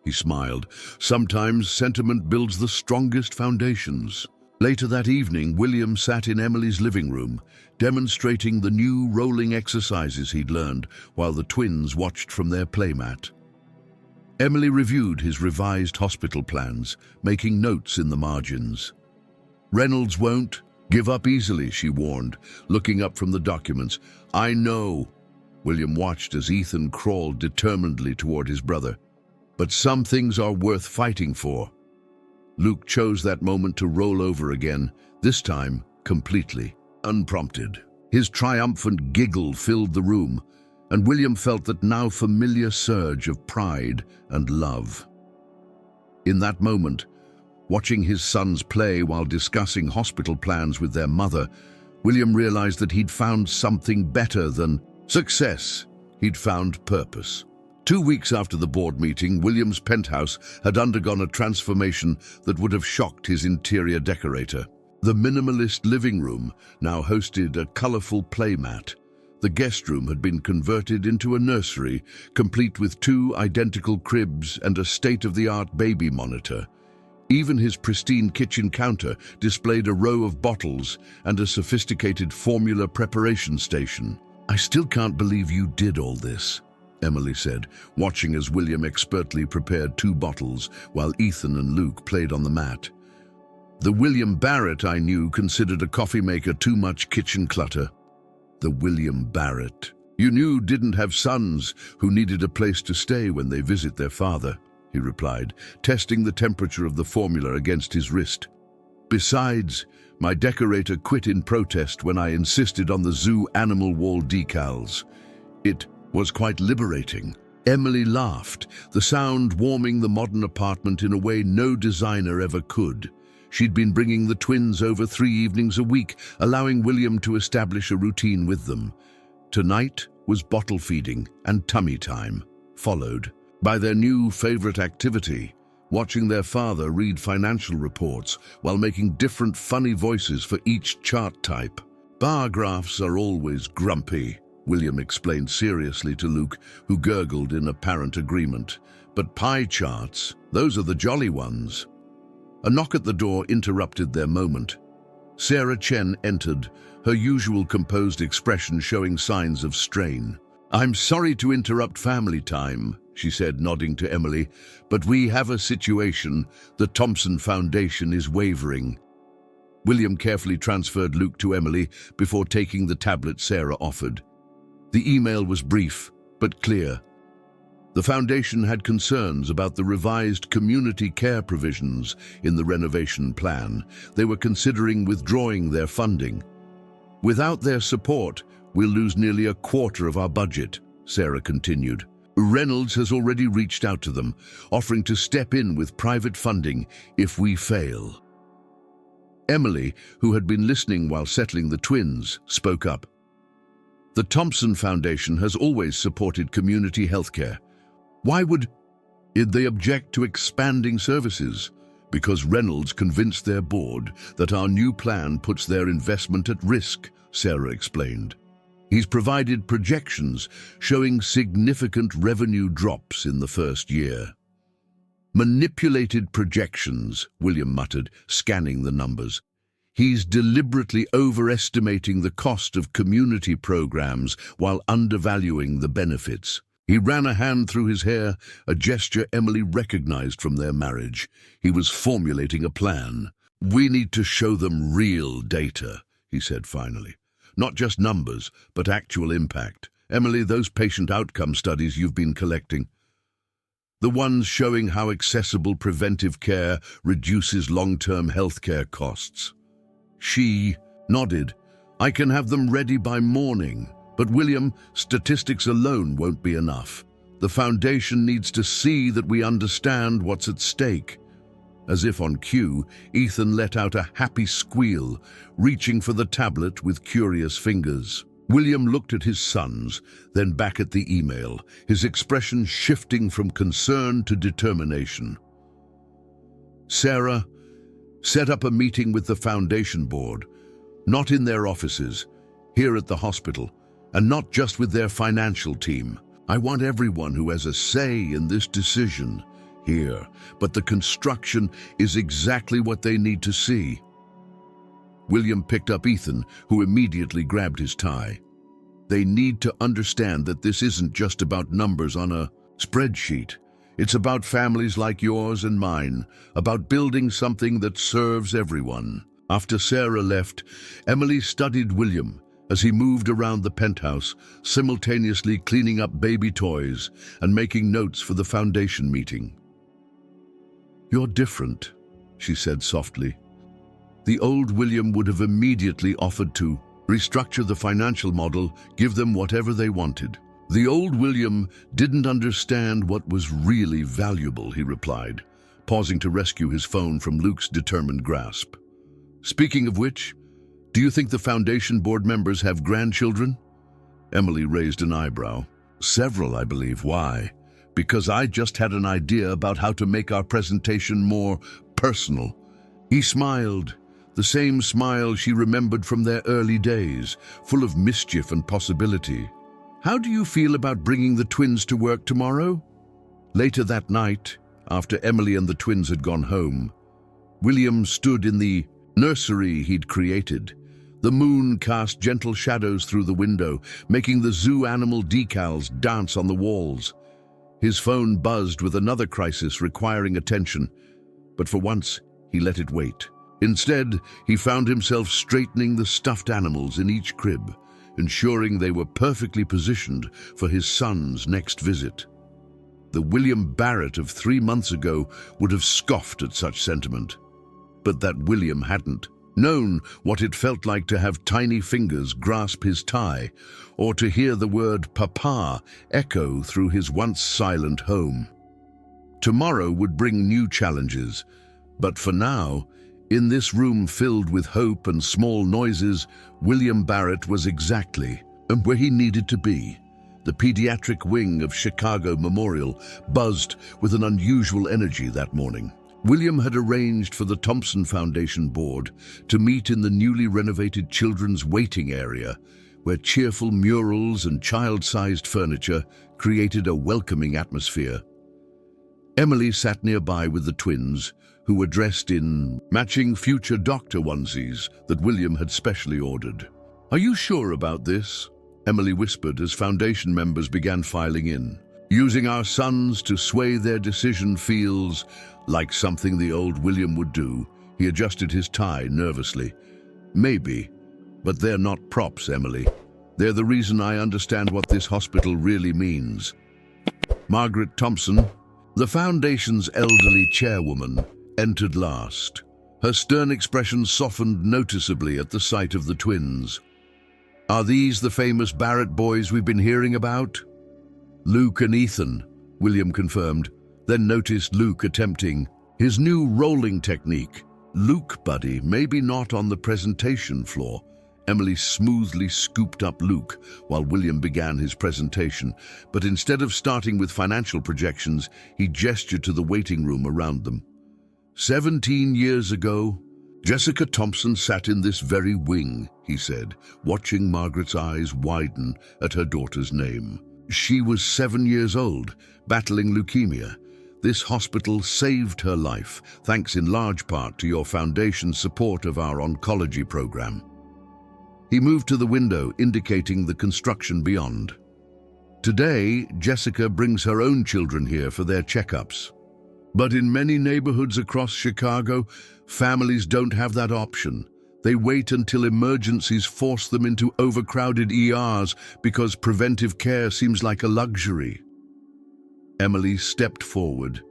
He smiled. Sometimes sentiment builds the strongest foundations. Later that evening, William sat in Emily's living room, demonstrating the new rolling exercises he'd learned while the twins watched from their playmat. Emily reviewed his revised hospital plans, making notes in the margins. Reynolds won't give up easily, she warned, looking up from the documents. I know. William watched as Ethan crawled determinedly toward his brother. But some things are worth fighting for. Luke chose that moment to roll over again, this time completely unprompted. His triumphant giggle filled the room, and William felt that now familiar surge of pride and love. In that moment, watching his sons play while discussing hospital plans with their mother, William realized that he'd found something better than success. He'd found purpose. 2 weeks after the board meeting, William's penthouse had undergone a transformation that would have shocked his interior decorator. The minimalist living room now hosted a colorful playmat. The guest room had been converted into a nursery, complete with 2 identical cribs and a state-of-the-art baby monitor. Even his pristine kitchen counter displayed a row of bottles and a sophisticated formula preparation station. I still can't believe you did all this, Emily said, watching as William expertly prepared 2 bottles while Ethan and Luke played on the mat. The William Barrett I knew considered a coffee maker too much kitchen clutter. The William Barrett you knew didn't have sons who needed a place to stay when they visit their father, he replied, testing the temperature of the formula against his wrist. Besides, my decorator quit in protest when I insisted on the zoo animal wall decals. It was quite liberating. Emily laughed, the sound warming the modern apartment in a way no designer ever could. She'd been bringing the twins over 3 evenings a week, allowing William to establish a routine with them. Tonight was bottle feeding and tummy time, followed by their new favorite activity, watching their father read financial reports while making different funny voices for each chart type. Bar graphs are always grumpy, William explained seriously to Luke, who gurgled in apparent agreement. But pie charts, those are the jolly ones. A knock at the door interrupted their moment. Sarah Chen entered, her usual composed expression showing signs of strain. I'm sorry to interrupt family time, she said, nodding to Emily, but we have a situation. The Thompson Foundation is wavering. William carefully transferred Luke to Emily before taking the tablet Sarah offered. The email was brief, but clear. The foundation had concerns about the revised community care provisions in the renovation plan. They were considering withdrawing their funding. Without their support, we'll lose nearly a quarter of our budget, Sarah continued. Reynolds has already reached out to them, offering to step in with private funding if we fail. Emily, who had been listening while settling the twins, spoke up. The Thompson Foundation has always supported community healthcare. Why would they object to expanding services? Because Reynolds convinced their board that our new plan puts their investment at risk, Sarah explained. He's provided projections showing significant revenue drops in the first year. Manipulated projections, William muttered, scanning the numbers. He's deliberately overestimating the cost of community programs while undervaluing the benefits. He ran a hand through his hair, a gesture Emily recognized from their marriage. He was formulating a plan. We need to show them real data, he said finally. Not just numbers, but actual impact. Emily, those patient outcome studies you've been collecting. The ones showing how accessible preventive care reduces long-term healthcare costs. She nodded. I can have them ready by morning. But William, statistics alone won't be enough. The foundation needs to see that we understand what's at stake. As if on cue, Ethan let out a happy squeal, reaching for the tablet with curious fingers. William looked at his sons, then back at the email, his expression shifting from concern to determination. Sarah, set up a meeting with the foundation board, not in their offices, here at the hospital, and not just with their financial team. I want everyone who has a say in this decision here, but the construction is exactly what they need to see. William picked up Ethan, who immediately grabbed his tie. They need to understand that this isn't just about numbers on a spreadsheet. It's about families like yours and mine, about building something that serves everyone. After Sarah left, Emily studied William as he moved around the penthouse, simultaneously cleaning up baby toys and making notes for the foundation meeting. You're different, she said softly. The old William would have immediately offered to restructure the financial model, give them whatever they wanted. The old William didn't understand what was really valuable, he replied, pausing to rescue his phone from Luke's determined grasp. Speaking of which, do you think the foundation board members have grandchildren? Emily raised an eyebrow. Several, I believe. Why? Because I just had an idea about how to make our presentation more personal. He smiled, the same smile she remembered from their early days, full of mischief and possibility. How do you feel about bringing the twins to work tomorrow? Later that night, after Emily and the twins had gone home, William stood in the nursery he'd created. The moon cast gentle shadows through the window, making the zoo animal decals dance on the walls. His phone buzzed with another crisis requiring attention, but for once, he let it wait. Instead, he found himself straightening the stuffed animals in each crib, ensuring they were perfectly positioned for his son's next visit. The William Barrett of 3 months ago would have scoffed at such sentiment, but that William hadn't known what it felt like to have tiny fingers grasp his tie, or to hear the word "Papa" echo through his once silent home. Tomorrow would bring new challenges, but for now, in this room filled with hope and small noises, William Barrett was exactly where he needed to be. The pediatric wing of Chicago Memorial buzzed with an unusual energy that morning. William had arranged for the Thompson Foundation board to meet in the newly renovated children's waiting area, where cheerful murals and child-sized furniture created a welcoming atmosphere. Emily sat nearby with the twins, who were dressed in matching future doctor onesies that William had specially ordered. Are you sure about this? Emily whispered as foundation members began filing in. Using our sons to sway their decision feels like something the old William would do. He adjusted his tie nervously. Maybe, but they're not props, Emily. They're the reason I understand what this hospital really means. Margaret Thompson, the foundation's elderly chairwoman, entered last. Her stern expression softened noticeably at the sight of the twins. Are these the famous Barrett boys we've been hearing about? Luke and Ethan, William confirmed, then noticed Luke attempting his new rolling technique. Luke, buddy, maybe not on the presentation floor. Emily smoothly scooped up Luke while William began his presentation, but instead of starting with financial projections, he gestured to the waiting room around them. 17 years ago, Jessica Thompson sat in this very wing, he said, watching Margaret's eyes widen at her daughter's name. She was 7 years old, battling leukemia. This hospital saved her life, thanks in large part to your foundation's support of our oncology program. He moved to the window, indicating the construction beyond. Today, Jessica brings her own children here for their checkups. But in many neighborhoods across Chicago, families don't have that option. They wait until emergencies force them into overcrowded ERs because preventive care seems like a luxury. Emily stepped forward,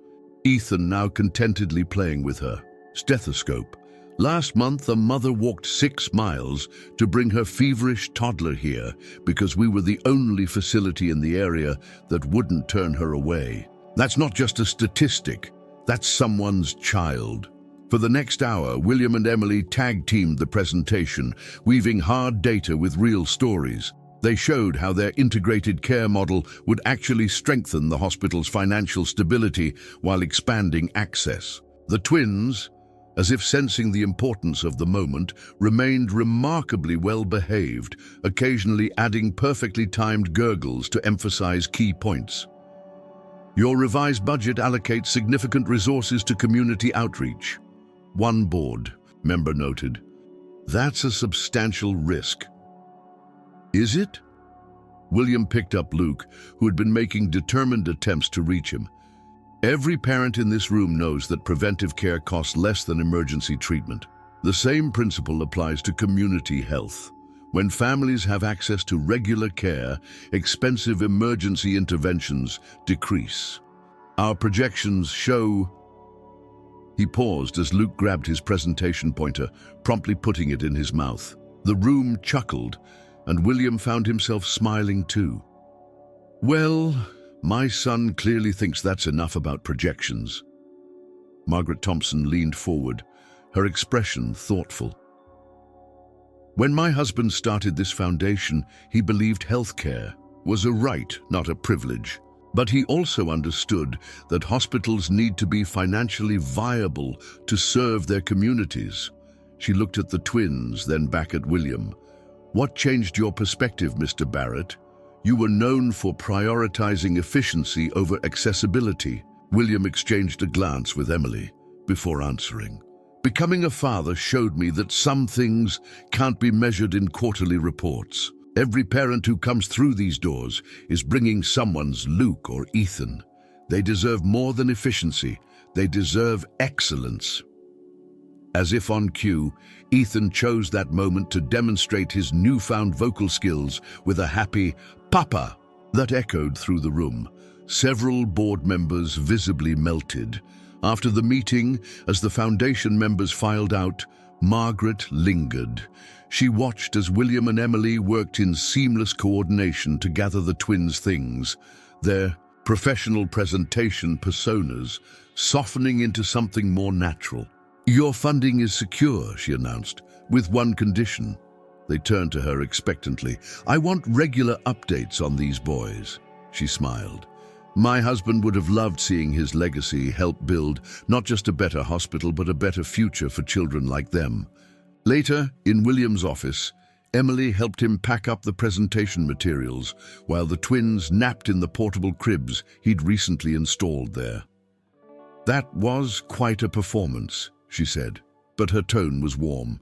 Ethan now contentedly playing with her stethoscope. Last month, a mother walked 6 miles to bring her feverish toddler here because we were the only facility in the area that wouldn't turn her away. That's not just a statistic, that's someone's child. For the next hour, William and Emily tag-teamed the presentation, weaving hard data with real stories. They showed how their integrated care model would actually strengthen the hospital's financial stability while expanding access. The twins, as if sensing the importance of the moment, remained remarkably well-behaved, occasionally adding perfectly timed gurgles to emphasize key points. Your revised budget allocates significant resources to community outreach. One board member noted. That's a substantial risk. Is it? William picked up Luke, who had been making determined attempts to reach him. Every parent in this room knows that preventive care costs less than emergency treatment. The same principle applies to community health. When families have access to regular care, expensive emergency interventions decrease. Our projections show... He paused as Luke grabbed his presentation pointer, promptly putting it in his mouth. The room chuckled, and William found himself smiling too. Well, my son clearly thinks that's enough about projections. Margaret Thompson leaned forward, her expression thoughtful. When my husband started this foundation, he believed healthcare was a right, not a privilege. But he also understood that hospitals need to be financially viable to serve their communities. She looked at the twins, then back at William. What changed your perspective, Mr. Barrett? You were known for prioritizing efficiency over accessibility. William exchanged a glance with Emily before answering. Becoming a father showed me that some things can't be measured in quarterly reports. Every parent who comes through these doors is bringing someone's Luke or Ethan. They deserve more than efficiency. They deserve excellence. As if on cue, Ethan chose that moment to demonstrate his newfound vocal skills with a happy "Papa" that echoed through the room. Several board members visibly melted. After the meeting, as the foundation members filed out, Margaret lingered. She watched as William and Emily worked in seamless coordination to gather the twins' things, their professional presentation personas softening into something more natural. Your funding is secure, she announced, with one condition. They turned to her expectantly. I want regular updates on these boys, she smiled. My husband would have loved seeing his legacy help build not just a better hospital, but a better future for children like them. Later, in William's office, Emily helped him pack up the presentation materials while the twins napped in the portable cribs he'd recently installed there. That was quite a performance, she said, but her tone was warm.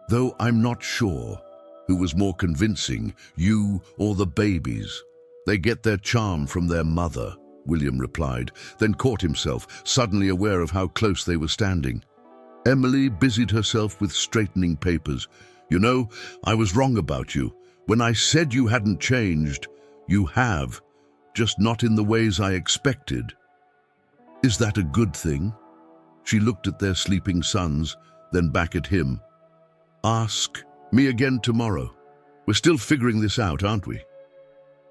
Though I'm not sure who was more convincing, you or the babies. They get their charm from their mother, William replied, then caught himself, suddenly aware of how close they were standing. Emily busied herself with straightening papers. You know, I was wrong about you. When I said you hadn't changed, you have, just not in the ways I expected. Is that a good thing? She looked at their sleeping sons, then back at him. Ask me again tomorrow. We're still figuring this out, aren't we?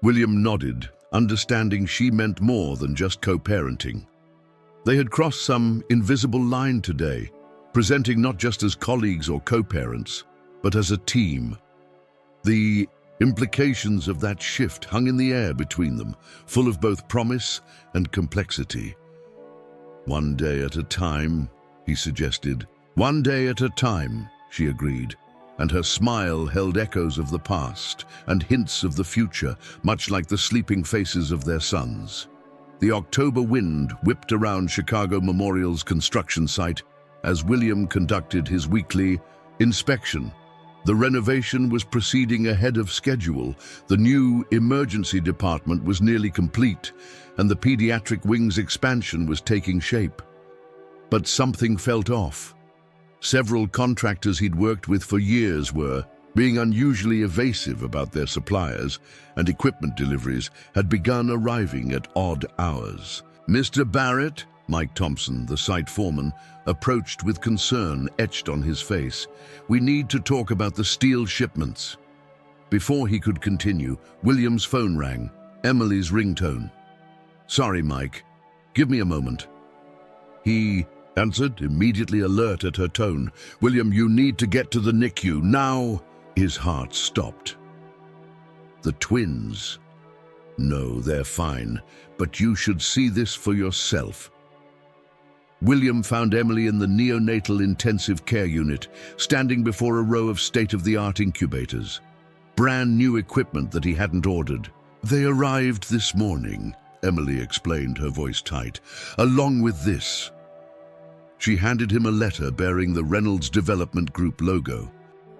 William nodded, understanding she meant more than just co-parenting. They had crossed some invisible line today, presenting not just as colleagues or co-parents, but as a team. The implications of that shift hung in the air between them, full of both promise and complexity. "One day at a time," he suggested. "One day at a time," she agreed, and her smile held echoes of the past and hints of the future, much like the sleeping faces of their sons. The October wind whipped around Chicago Memorial's construction site as William conducted his weekly inspection. The renovation was proceeding ahead of schedule. The new emergency department was nearly complete, and the pediatric wing's expansion was taking shape. But something felt off. Several contractors he'd worked with for years were being unusually evasive about their suppliers, and equipment deliveries had begun arriving at odd hours. "Mr. Barrett," Mike Thompson, the site foreman, approached with concern etched on his face. "We need to talk about the steel shipments." Before he could continue, William's phone rang, Emily's ringtone. "Sorry, Mike. Give me a moment." He answered, immediately alert at her tone. "William, you need to get to the NICU now." His heart stopped. "The twins. No, they're fine, but you should see this for yourself." William found Emily in the neonatal intensive care unit, standing before a row of state-of-the-art incubators. Brand new equipment that he hadn't ordered. "They arrived this morning," Emily explained, her voice tight, "along with this." She handed him a letter bearing the Reynolds Development Group logo.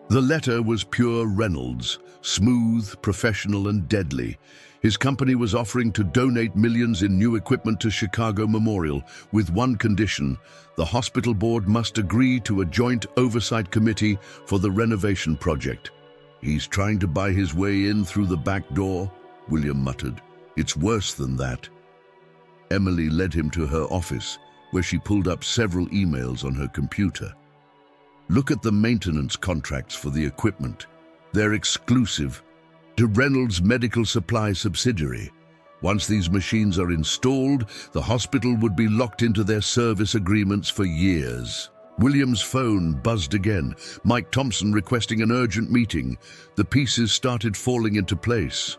The letter was pure Reynolds, smooth, professional, and deadly. His company was offering to donate millions in new equipment to Chicago Memorial, with one condition: the hospital board must agree to a joint oversight committee for the renovation project. "He's trying to buy his way in through the back door," William muttered. "It's worse than that." Emily led him to her office, where she pulled up several emails on her computer. "Look at the maintenance contracts for the equipment. They're exclusive to Reynolds Medical Supply subsidiary. Once these machines are installed, the hospital would be locked into their service agreements for years." William's phone buzzed again, Mike Thompson requesting an urgent meeting. The pieces started falling into place.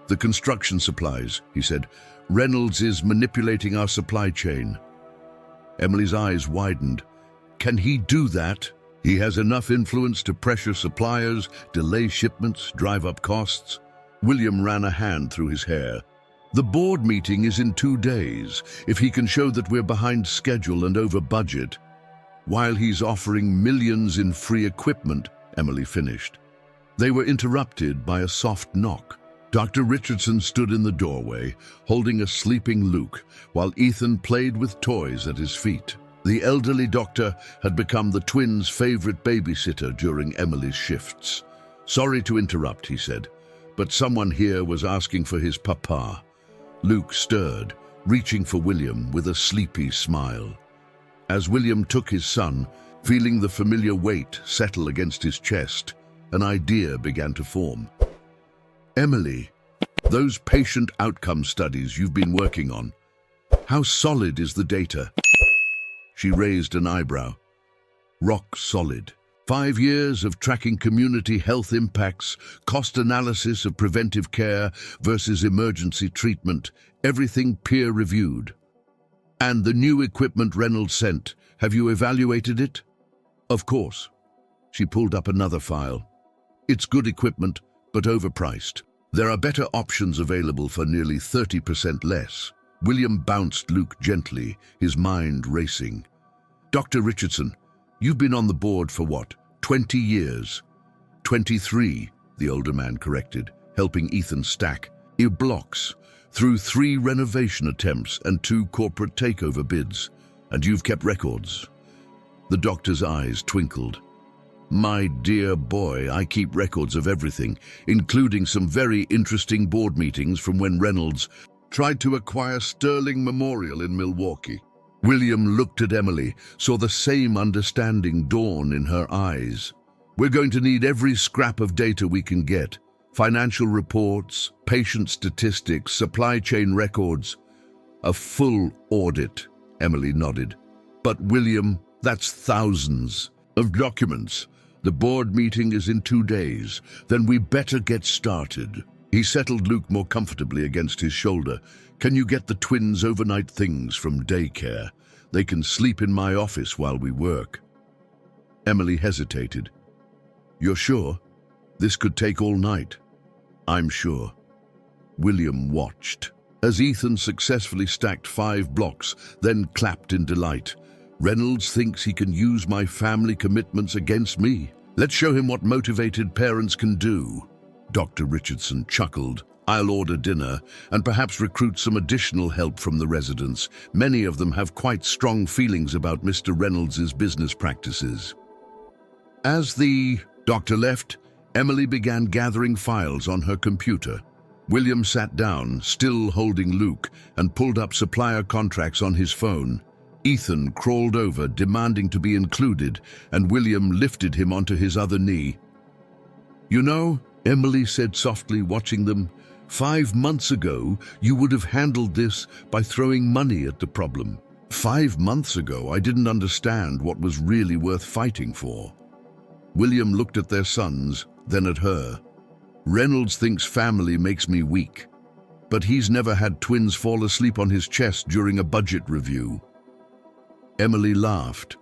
"The construction supplies," he said. "Reynolds is manipulating our supply chain." Emily's eyes widened. "Can he do that?" "He has enough influence to pressure suppliers, delay shipments, drive up costs." William ran a hand through his hair. "The board meeting is in 2 days. If he can show that we're behind schedule and over budget." "While he's offering millions in free equipment," Emily finished. They were interrupted by a soft knock. Dr. Richardson stood in the doorway, holding a sleeping Luke, while Ethan played with toys at his feet. The elderly doctor had become the twins' favorite babysitter during Emily's shifts. "Sorry to interrupt," he said, "but someone here was asking for his papa." Luke stirred, reaching for William with a sleepy smile. As William took his son, feeling the familiar weight settle against his chest, an idea began to form. "Emily, those patient outcome studies you've been working on, how solid is the data?" She raised an eyebrow. "Rock solid. 5 years of tracking community health impacts, cost analysis of preventive care versus emergency treatment, everything peer-reviewed. And the new equipment Reynolds sent, have you evaluated it?" "Of course." She pulled up another file. "It's good equipment, but overpriced. There are better options available for nearly 30% less." William bounced Luke gently, his mind racing. "Dr. Richardson, you've been on the board for what, 20 years? 23, the older man corrected, helping Ethan stack blocks through 3 renovation attempts and 2 corporate takeover bids. And you've kept records." The doctor's eyes twinkled. "My dear boy, I keep records of everything, including some very interesting board meetings from when Reynolds tried to acquire Sterling Memorial in Milwaukee." William looked at Emily, saw the same understanding dawn in her eyes. We're going to need every scrap of data we can get. Financial reports, patient statistics, supply chain records. A full audit, Emily nodded. But William, that's thousands of documents. The board meeting is in 2 days. Then we better get started. He settled Luke more comfortably against his shoulder. Can you get the twins overnight things from daycare? They can sleep in my office while we work. Emily hesitated. You're sure? This could take all night. I'm sure. William watched as Ethan successfully stacked 5 blocks, then clapped in delight. Reynolds thinks he can use my family commitments against me. Let's show him what motivated parents can do. Dr. Richardson chuckled. I'll order dinner and perhaps recruit some additional help from the residents. Many of them have quite strong feelings about Mr. Reynolds' business practices. As the doctor left, Emily began gathering files on her computer. William sat down, still holding Luke, and pulled up supplier contracts on his phone. Ethan crawled over, demanding to be included, and William lifted him onto his other knee. You know, Emily said softly, watching them, 5 months ago, you would have handled this by throwing money at the problem. 5 months ago, I didn't understand what was really worth fighting for. William looked at their sons, then at her. Reynolds thinks family makes me weak, but he's never had twins fall asleep on his chest during a budget review. Emily laughed.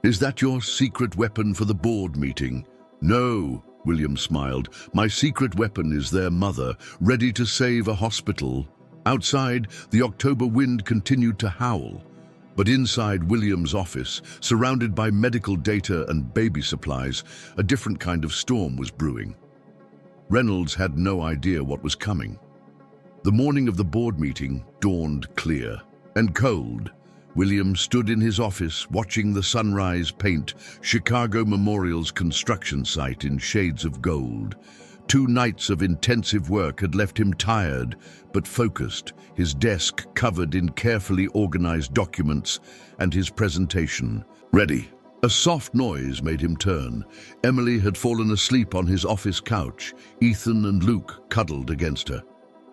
Is that your secret weapon for the board meeting? No, William smiled. My secret weapon is their mother, ready to save a hospital. Outside, the October wind continued to howl. But inside William's office, surrounded by medical data and baby supplies, a different kind of storm was brewing. Reynolds had no idea what was coming. The morning of the board meeting dawned clear and cold. William stood in his office watching the sunrise paint Chicago Memorial's construction site in shades of gold. 2 nights of intensive work had left him tired but focused, his desk covered in carefully organized documents and his presentation ready. A soft noise made him turn. Emily had fallen asleep on his office couch. Ethan and Luke cuddled against her.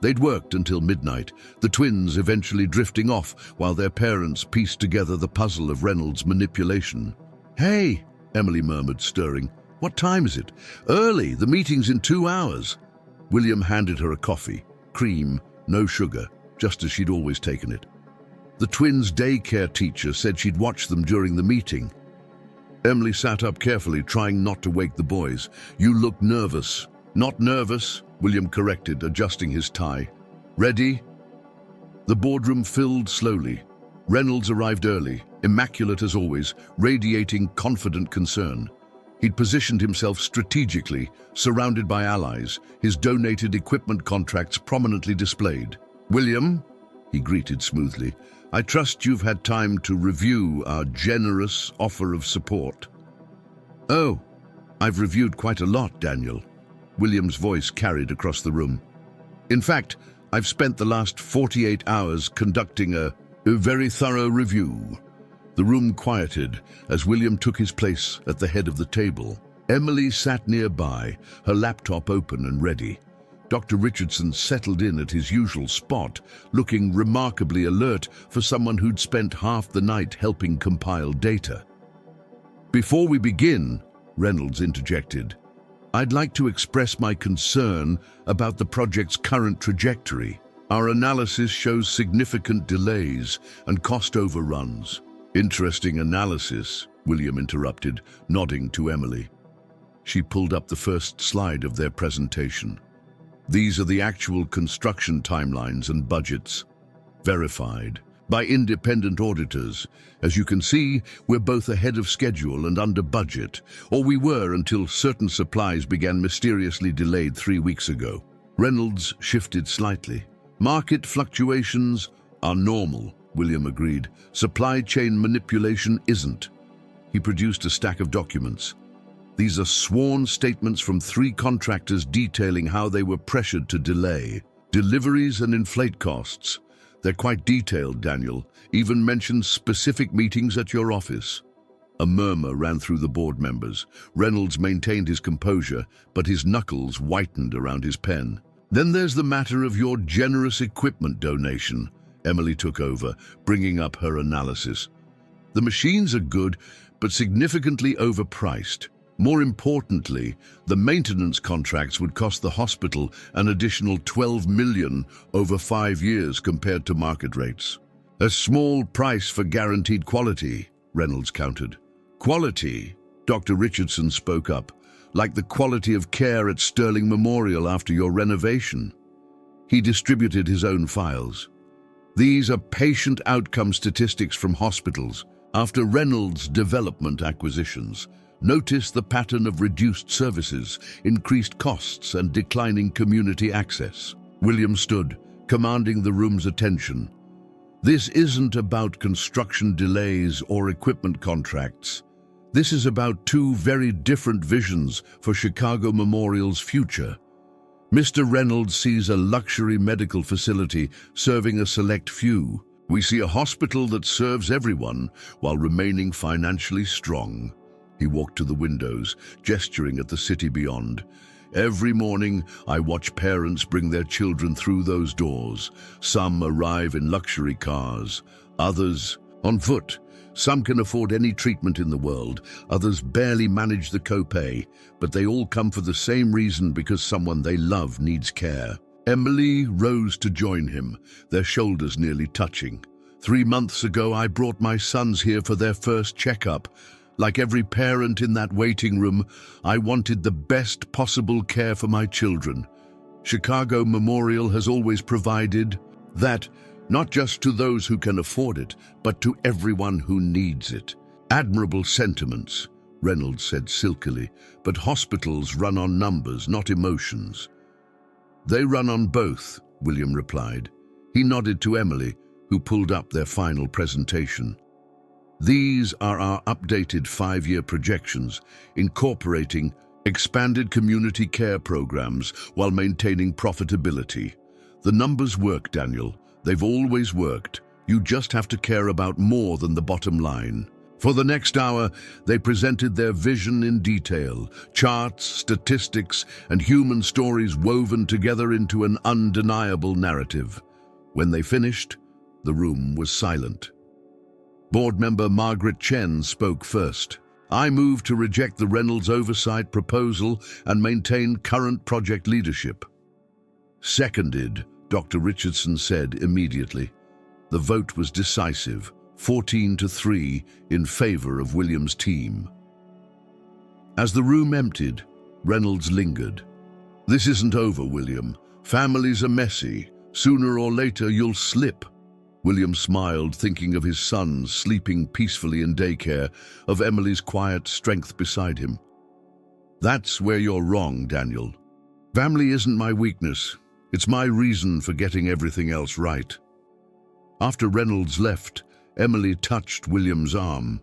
They'd worked until midnight, the twins eventually drifting off while their parents pieced together the puzzle of Reynolds' manipulation. Hey, Emily murmured, stirring. What time is it? Early, the meeting's in 2 hours. William handed her a coffee, cream, no sugar, just as she'd always taken it. The twins' daycare teacher said she'd watch them during the meeting. Emily sat up carefully, trying not to wake the boys. You look nervous. Not nervous, William corrected, adjusting his tie. Ready? The boardroom filled slowly. Reynolds arrived early, immaculate as always, radiating confident concern. He'd positioned himself strategically, surrounded by allies, his donated equipment contracts prominently displayed. William, he greeted smoothly, I trust you've had time to review our generous offer of support. Oh, I've reviewed quite a lot, Daniel. William's voice carried across the room. In fact, I've spent the last 48 hours conducting a very thorough review. The room quieted as William took his place at the head of the table. Emily sat nearby, her laptop open and ready. Dr. Richardson settled in at his usual spot, looking remarkably alert for someone who'd spent half the night helping compile data. Before we begin, Reynolds interjected, I'd like to express my concern about the project's current trajectory. Our analysis shows significant delays and cost overruns. Interesting analysis, William interrupted, nodding to Emily. She pulled up the first slide of their presentation. These are the actual construction timelines and budgets, verified by independent auditors. As you can see, we're both ahead of schedule and under budget, or we were until certain supplies began mysteriously delayed 3 weeks ago. Reynolds shifted slightly. Market fluctuations are normal, William agreed. Supply chain manipulation isn't. He produced a stack of documents. These are sworn statements from 3 contractors detailing how they were pressured to delay deliveries and inflate costs. They're quite detailed, Daniel, even mention specific meetings at your office. A murmur ran through the board members. Reynolds maintained his composure, but his knuckles whitened around his pen. "Then there's the matter of your generous equipment donation." Emily took over, bringing up her analysis. "The machines are good, but significantly overpriced. More importantly, the maintenance contracts would cost the hospital an additional $12 million over 5 years compared to market rates. A small price for guaranteed quality," Reynolds countered. "Quality," Dr. Richardson spoke up, "like the quality of care at Sterling Memorial after your renovation." He distributed his own files. "These are patient outcome statistics from hospitals. After Reynolds' development acquisitions, notice the pattern of reduced services, increased costs, and declining community access." William stood, commanding the room's attention. "This isn't about construction delays or equipment contracts. This is about two very different visions for Chicago Memorial's future. Mr. Reynolds sees a luxury medical facility serving a select few. We see a hospital that serves everyone while remaining financially strong." He walked to the windows, gesturing at the city beyond. "Every morning, I watch parents bring their children through those doors. Some arrive in luxury cars, others on foot. Some can afford any treatment in the world, others barely manage the copay, but they all come for the same reason, because someone they love needs care." Emily rose to join him, their shoulders nearly touching. "3 months ago, I brought my sons here for their first checkup. Like every parent in that waiting room, I wanted the best possible care for my children. Chicago Memorial has always provided that, not just to those who can afford it, but to everyone who needs it." "Admirable sentiments," Reynolds said silkily, "but hospitals run on numbers, not emotions." "They run on both," William replied. He nodded to Emily, who pulled up their final presentation. "These are our updated 5-year projections, incorporating expanded community care programs while maintaining profitability. The numbers work, Daniel. They've always worked. You just have to care about more than the bottom line." For the next hour, they presented their vision in detail, charts, statistics, and human stories woven together into an undeniable narrative. When they finished, the room was silent. Board member Margaret Chen spoke first. "I move to reject the Reynolds oversight proposal and maintain current project leadership." "Seconded," Dr. Richardson said immediately. The vote was decisive, 14-3 in favor of William's team. As the room emptied, Reynolds lingered. "This isn't over, William. Families are messy. Sooner or later you'll slip." William smiled, thinking of his sons sleeping peacefully in daycare, of Emily's quiet strength beside him. "That's where you're wrong, Daniel. Family isn't my weakness. It's my reason for getting everything else right." After Reynolds left, Emily touched William's arm.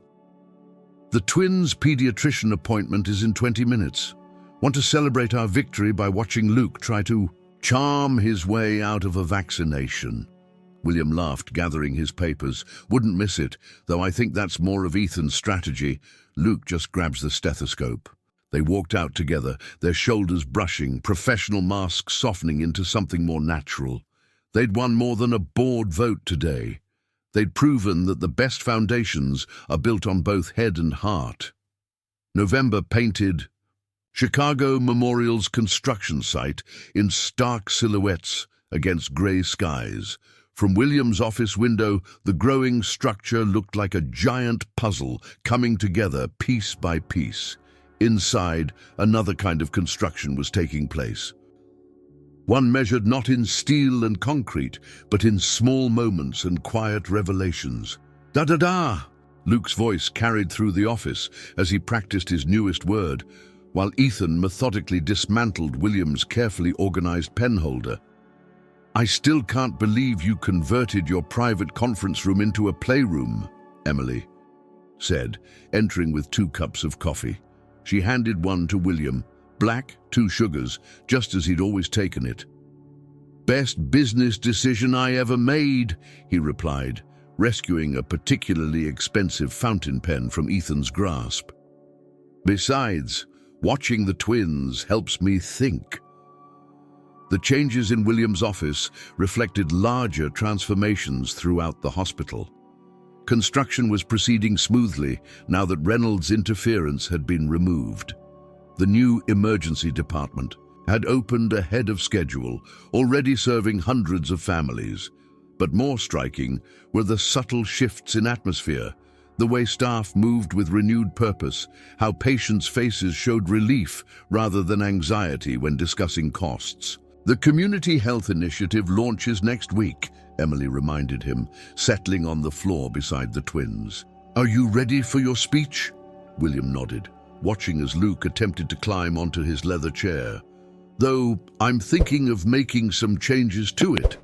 "The twins' pediatrician appointment is in 20 minutes. Want to celebrate our victory by watching Luke try to charm his way out of a vaccination." William laughed, gathering his papers. "Wouldn't miss it, though I think that's more of Ethan's strategy. Luke just grabs the stethoscope." They walked out together, their shoulders brushing, professional masks softening into something more natural. They'd won more than a board vote today. They'd proven that the best foundations are built on both head and heart. November painted Chicago Memorial's construction site in stark silhouettes against gray skies. From William's office window, the growing structure looked like a giant puzzle coming together piece by piece. Inside, another kind of construction was taking place. One measured not in steel and concrete, but in small moments and quiet revelations. "Da-da-da!" Luke's voice carried through the office as he practiced his newest word, while Ethan methodically dismantled William's carefully organized penholder. "I still can't believe you converted your private conference room into a playroom," Emily said, entering with 2 cups of coffee. She handed one to William. Black, 2 sugars, just as he'd always taken it. "Best business decision I ever made," he replied, rescuing a particularly expensive fountain pen from Ethan's grasp. Besides, watching the twins helps me think. The changes in William's office reflected larger transformations throughout the hospital. Construction was proceeding smoothly now that Reynolds' interference had been removed. The new emergency department had opened ahead of schedule, already serving hundreds of families. But more striking were the subtle shifts in atmosphere, the way staff moved with renewed purpose, how patients' faces showed relief rather than anxiety when discussing costs. "The Community Health Initiative launches next week," Emily reminded him, settling on the floor beside the twins. "Are you ready for your speech?" William nodded, watching as Luke attempted to climb onto his leather chair. "Though I'm thinking of making some changes to it.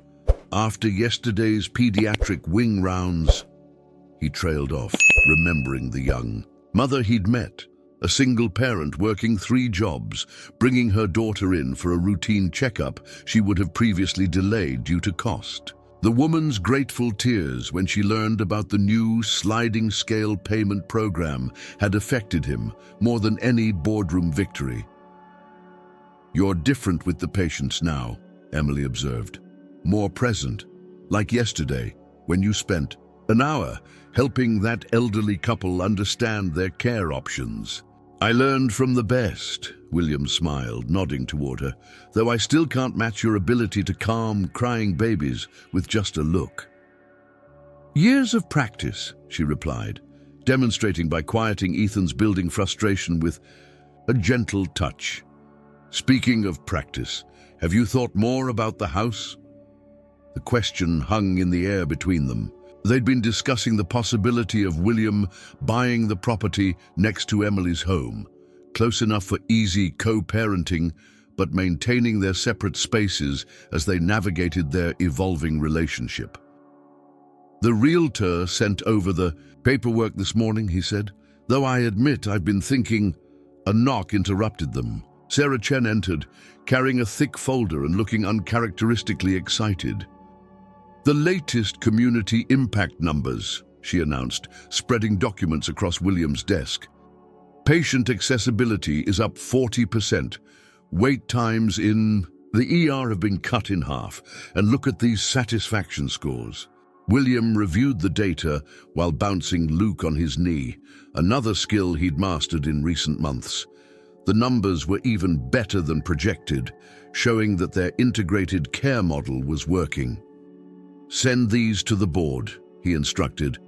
After yesterday's pediatric wing rounds," he trailed off, remembering the young mother he'd met, a single parent working 3 jobs, bringing her daughter in for a routine checkup she would have previously delayed due to cost. The woman's grateful tears when she learned about the new sliding scale payment program had affected him more than any boardroom victory. "You're different with the patients now," Emily observed. "More present, like yesterday, when you spent an hour helping that elderly couple understand their care options." "I learned from the best," William smiled, nodding toward her, "though I still can't match your ability to calm crying babies with just a look." "Years of practice," she replied, demonstrating by quieting Ethan's building frustration with a gentle touch. "Speaking of practice, have you thought more about the house?" The question hung in the air between them. They'd been discussing the possibility of William buying the property next to Emily's home, close enough for easy co-parenting, but maintaining their separate spaces as they navigated their evolving relationship. "The realtor sent over the paperwork this morning," he said, "though I admit I've been thinking." A knock interrupted them. Sarah Chen entered, carrying a thick folder and looking uncharacteristically excited. "The latest community impact numbers," she announced, spreading documents across William's desk. "Patient accessibility is up 40%. Wait times in the ER have been cut in half. And look at these satisfaction scores." William reviewed the data while bouncing Luke on his knee, another skill he'd mastered in recent months. The numbers were even better than projected, showing that their integrated care model was working. "Send these to the board," he instructed,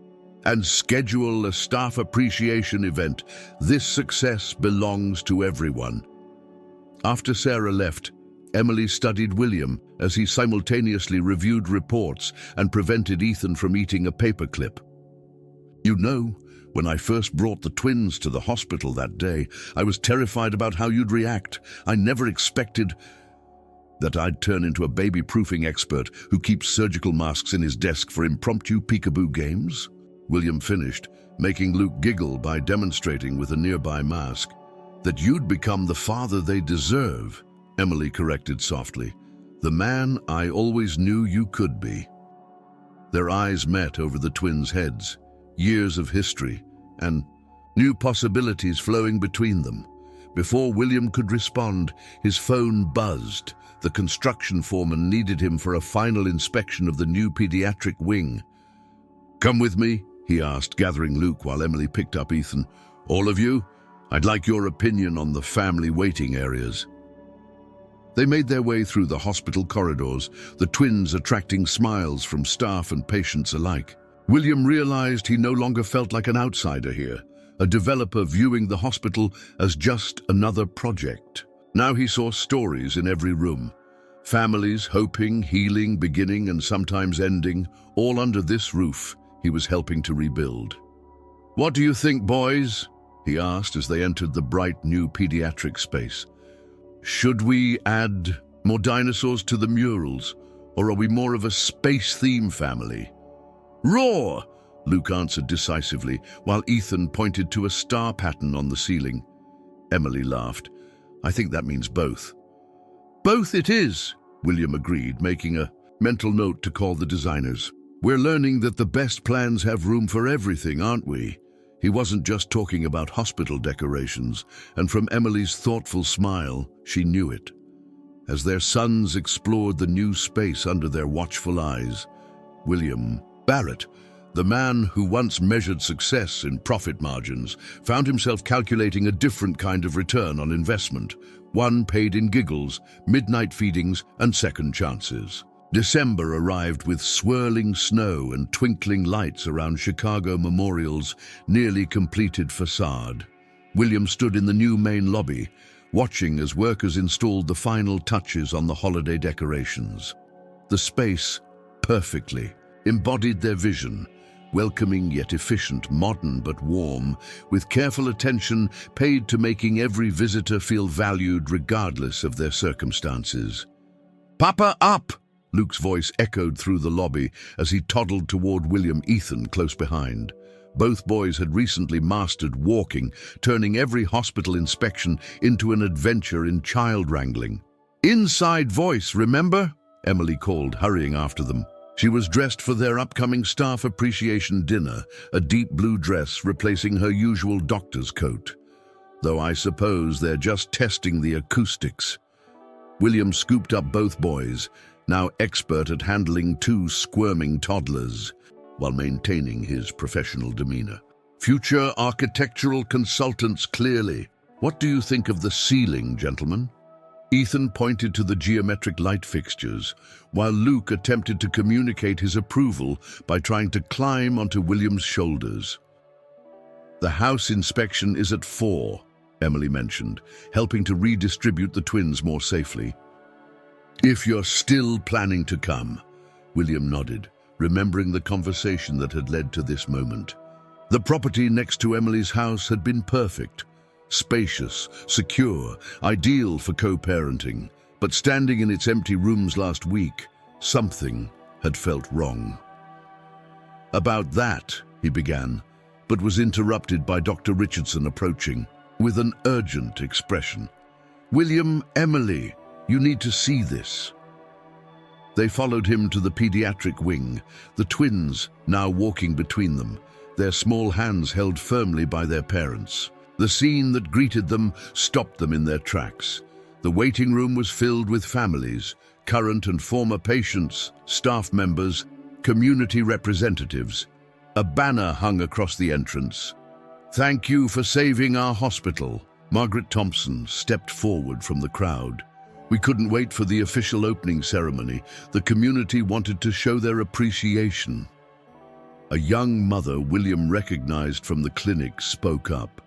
"and schedule a staff appreciation event. This success belongs to everyone." After Sarah left, Emily studied William as he simultaneously reviewed reports and prevented Ethan from eating a paperclip. "You know, when I first brought the twins to the hospital that day, I was terrified about how you'd react. I never expected that I'd turn into a baby-proofing expert who keeps surgical masks in his desk for impromptu peekaboo games." William finished, making Luke giggle by demonstrating with a nearby mask. "That you'd become the father they deserve," Emily corrected softly. "The man I always knew you could be." Their eyes met over the twins' heads, years of history and new possibilities flowing between them. Before William could respond, his phone buzzed. The construction foreman needed him for a final inspection of the new pediatric wing. "Come with me?" he asked, gathering Luke while Emily picked up Ethan. "All of you? I'd like your opinion on the family waiting areas." They made their way through the hospital corridors, the twins attracting smiles from staff and patients alike. William realized he no longer felt like an outsider here, a developer viewing the hospital as just another project. Now he saw stories in every room. Families hoping, healing, beginning, and sometimes ending, all under this roof he was helping to rebuild. "What do you think, boys?" he asked as they entered the bright new pediatric space. "Should we add more dinosaurs to the murals, or are we more of a space-theme family?" "Roar!" Luke answered decisively, while Ethan pointed to a star pattern on the ceiling. Emily laughed. "I think that means both." "Both it is," William agreed, making a mental note to call the designers. We're learning that the best plans have room for everything, aren't we? He wasn't just talking about hospital decorations, and from Emily's thoughtful smile, she knew it. As their sons explored the new space under their watchful eyes, William Barrett, the man who once measured success in profit margins, found himself calculating a different kind of return on investment, one paid in giggles, midnight feedings, and second chances. December arrived with swirling snow and twinkling lights around Chicago Memorial's nearly completed facade. William stood in the new main lobby, watching as workers installed the final touches on the holiday decorations. The space, perfectly, embodied their vision, welcoming yet efficient, modern but warm, with careful attention paid to making every visitor feel valued regardless of their circumstances. "Papa, up!" Luke's voice echoed through the lobby as he toddled toward William Ethan close behind. Both boys had recently mastered walking, turning every hospital inspection into an adventure in child wrangling. "Inside voice, remember?" Emily called, hurrying after them. She was dressed for their upcoming staff appreciation dinner, a deep blue dress replacing her usual doctor's coat. "Though I suppose they're just testing the acoustics." William scooped up both boys, now expert at handling two squirming toddlers, while maintaining his professional demeanor. "Future architectural consultants, clearly. What do you think of the ceiling, gentlemen?" Ethan pointed to the geometric light fixtures, while Luke attempted to communicate his approval by trying to climb onto William's shoulders. "The house inspection is at 4, Emily mentioned, helping to redistribute the twins more safely. "If you're still planning to come," William nodded, remembering the conversation that had led to this moment. The property next to Emily's house had been perfect. Spacious, secure, ideal for co-parenting. But standing in its empty rooms last week, something had felt wrong. "About that," he began, but was interrupted by Dr. Richardson approaching, with an urgent expression. "William, Emily, you need to see this." They followed him to the pediatric wing, the twins now walking between them, their small hands held firmly by their parents. The scene that greeted them stopped them in their tracks. The waiting room was filled with families, current and former patients, staff members, community representatives. A banner hung across the entrance. "Thank you for saving our hospital." Margaret Thompson stepped forward from the crowd. "We couldn't wait for the official opening ceremony. The community wanted to show their appreciation." A young mother William recognized from the clinic spoke up.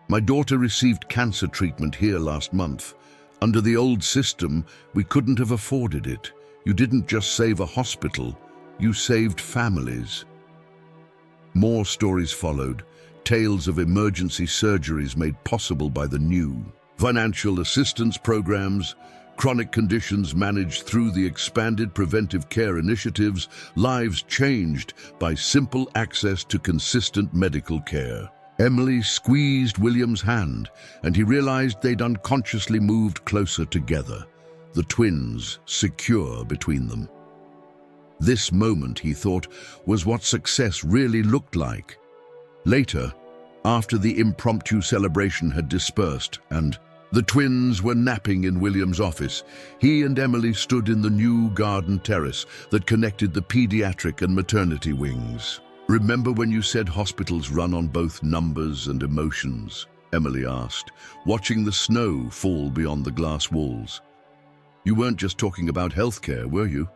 "My daughter received cancer treatment here last month. Under the old system, we couldn't have afforded it. You didn't just save a hospital, you saved families." More stories followed, tales of emergency surgeries made possible by the new financial assistance programs, chronic conditions managed through the expanded preventive care initiatives, lives changed by simple access to consistent medical care. Emily squeezed William's hand, and he realized they'd unconsciously moved closer together, the twins secure between them. This moment, he thought, was what success really looked like. Later, after the impromptu celebration had dispersed and the twins were napping in William's office, he and Emily stood in the new garden terrace that connected the pediatric and maternity wings. "Remember when you said hospitals run on both numbers and emotions?" Emily asked, watching the snow fall beyond the glass walls. "You weren't just talking about healthcare, were you?"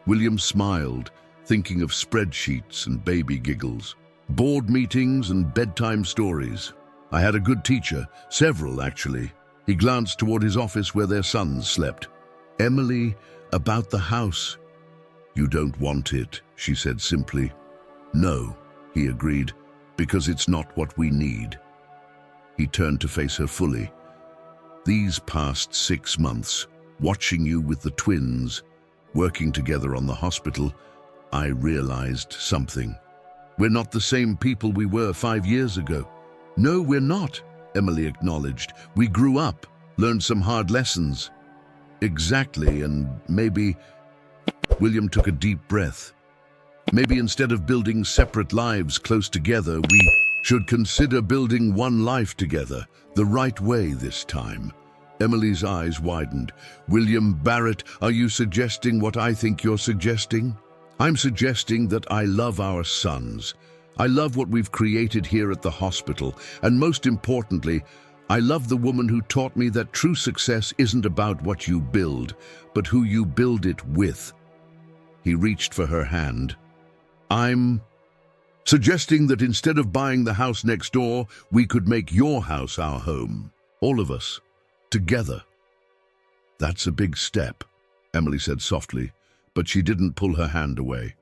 William smiled, thinking of spreadsheets and baby giggles, board meetings and bedtime stories. "I had a good teacher, several actually." He glanced toward his office where their sons slept. "Emily, about the house." "You don't want it," she said simply. "No," he agreed, "because it's not what we need." He turned to face her fully. "These past 6 months, watching you with the twins, working together on the hospital, I realized something. We're not the same people we were 5 years ago." "No, we're not," Emily acknowledged. "We grew up, learned some hard lessons." "Exactly, and maybe..." William took a deep breath. Maybe instead of building separate lives close together, we should consider building one life together, the right way this time. Emily's eyes widened. William Barrett, are you suggesting what I think you're suggesting? I'm suggesting that I love our sons. I love what we've created here at the hospital, and most importantly, I love the woman who taught me that true success isn't about what you build, but who you build it with. He reached for her hand. I'm suggesting that instead of buying the house next door, we could make your house our home. All of us, together. That's a big step, Emily said softly, but she didn't pull her hand away.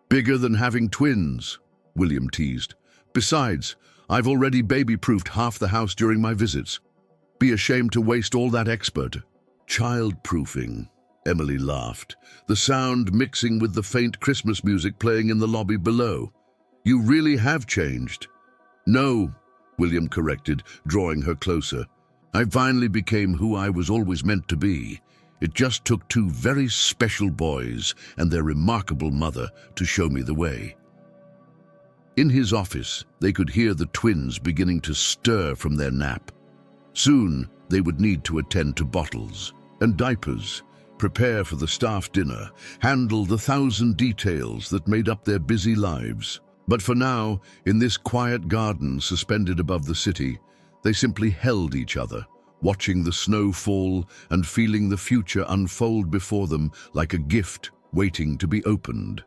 Bigger than having twins, William teased. Besides, I've already baby-proofed half the house during my visits. Be ashamed to waste all that expert. Child-proofing, Emily laughed, the sound mixing with the faint Christmas music playing in the lobby below. You really have changed. No, William corrected, drawing her closer. I finally became who I was always meant to be. It just took two very special boys and their remarkable mother to show me the way. In his office, they could hear the twins beginning to stir from their nap. Soon, they would need to attend to bottles and diapers, prepare for the staff dinner, handle the 1,000 details that made up their busy lives. But for now, in this quiet garden suspended above the city, they simply held each other, watching the snow fall and feeling the future unfold before them like a gift waiting to be opened.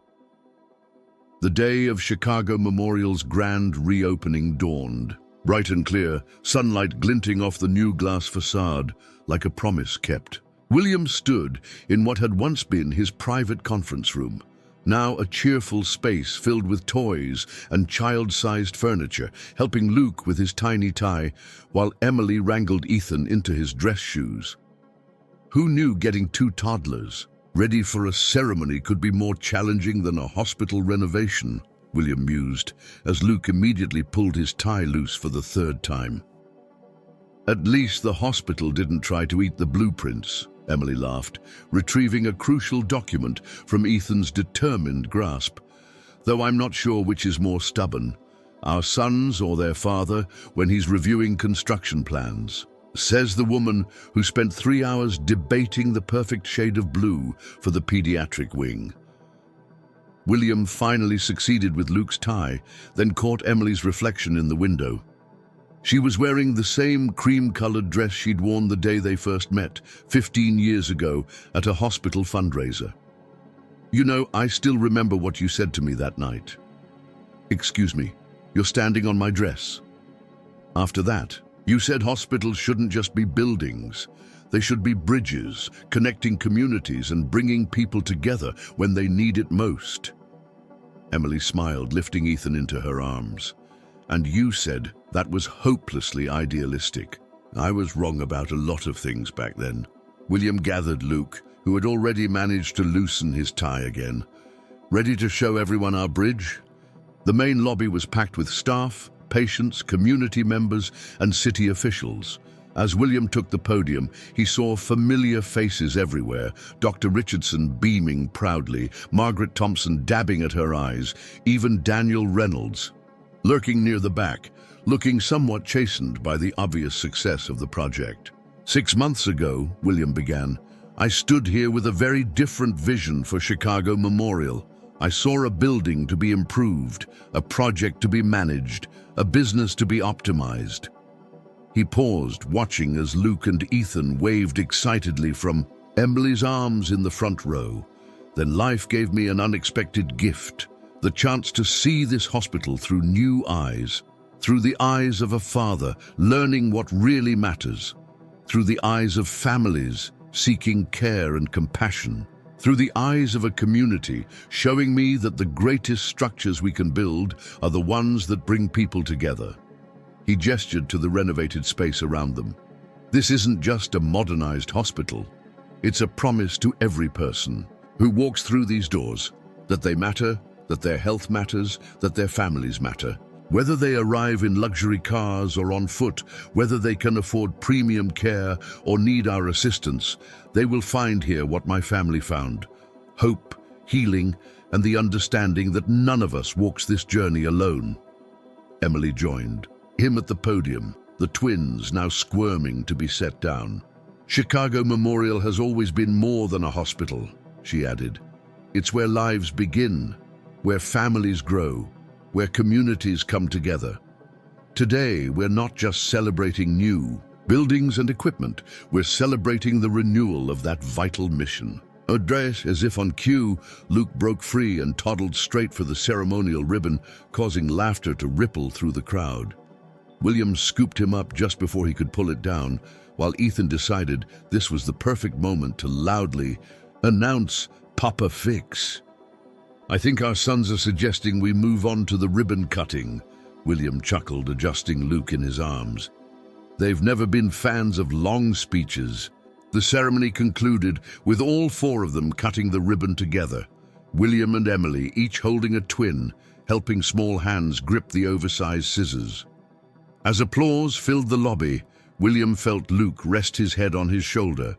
The day of Chicago Memorial's grand reopening dawned, bright and clear, sunlight glinting off the new glass facade like a promise kept. William stood in what had once been his private conference room, now a cheerful space filled with toys and child-sized furniture, helping Luke with his tiny tie, while Emily wrangled Ethan into his dress shoes. Who knew getting two toddlers ready for a ceremony could be more challenging than a hospital renovation, William mused, as Luke immediately pulled his tie loose for the third time. At least the hospital didn't try to eat the blueprints, Emily laughed, retrieving a crucial document from Ethan's determined grasp. Though I'm not sure which is more stubborn, our sons or their father when he's reviewing construction plans. Says the woman who spent 3 hours debating the perfect shade of blue for the pediatric wing. William finally succeeded with Luke's tie, then caught Emily's reflection in the window. She was wearing the same cream-colored dress she'd worn the day they first met, 15 years ago, at a hospital fundraiser. You know, I still remember what you said to me that night. Excuse me, you're standing on my dress. After that, you said hospitals shouldn't just be buildings. They should be bridges, connecting communities and bringing people together when they need it most. Emily smiled, lifting Ethan into her arms. And you said that was hopelessly idealistic. I was wrong about a lot of things back then. William gathered Luke, who had already managed to loosen his tie again. Ready to show everyone our bridge? The main lobby was packed with staff, patients, community members, and city officials. As William took the podium, he saw familiar faces everywhere, Dr. Richardson beaming proudly, Margaret Thompson dabbing at her eyes, even Daniel Reynolds, lurking near the back, looking somewhat chastened by the obvious success of the project. 6 months ago, William began, I stood here with a very different vision for Chicago Memorial. I saw a building to be improved, a project to be managed, a business to be optimized. He paused, watching as Luke and Ethan waved excitedly from Emily's arms in the front row. Then life gave me an unexpected gift, the chance to see this hospital through new eyes, through the eyes of a father learning what really matters, through the eyes of families seeking care and compassion, through the eyes of a community showing me that the greatest structures we can build are the ones that bring people together. He gestured to the renovated space around them. This isn't just a modernized hospital. It's a promise to every person who walks through these doors that they matter, that their health matters, that their families matter. Whether they arrive in luxury cars or on foot, whether they can afford premium care or need our assistance, they will find here what my family found: hope, healing, and the understanding that none of us walks this journey alone. Emily joined him at the podium, the twins now squirming to be set down. Chicago Memorial has always been more than a hospital, she added. It's where lives begin, where families grow, where communities come together. Today, we're not just celebrating new buildings and equipment, we're celebrating the renewal of that vital mission. Addressed as if on cue, Luke broke free and toddled straight for the ceremonial ribbon, causing laughter to ripple through the crowd. William scooped him up just before he could pull it down, while Ethan decided this was the perfect moment to loudly announce Papa Fix. I think our sons are suggesting we move on to the ribbon cutting, William chuckled, adjusting Luke in his arms. They've never been fans of long speeches. The ceremony concluded with all four of them cutting the ribbon together, William and Emily each holding a twin, helping small hands grip the oversized scissors. As applause filled the lobby, William felt Luke rest his head on his shoulder,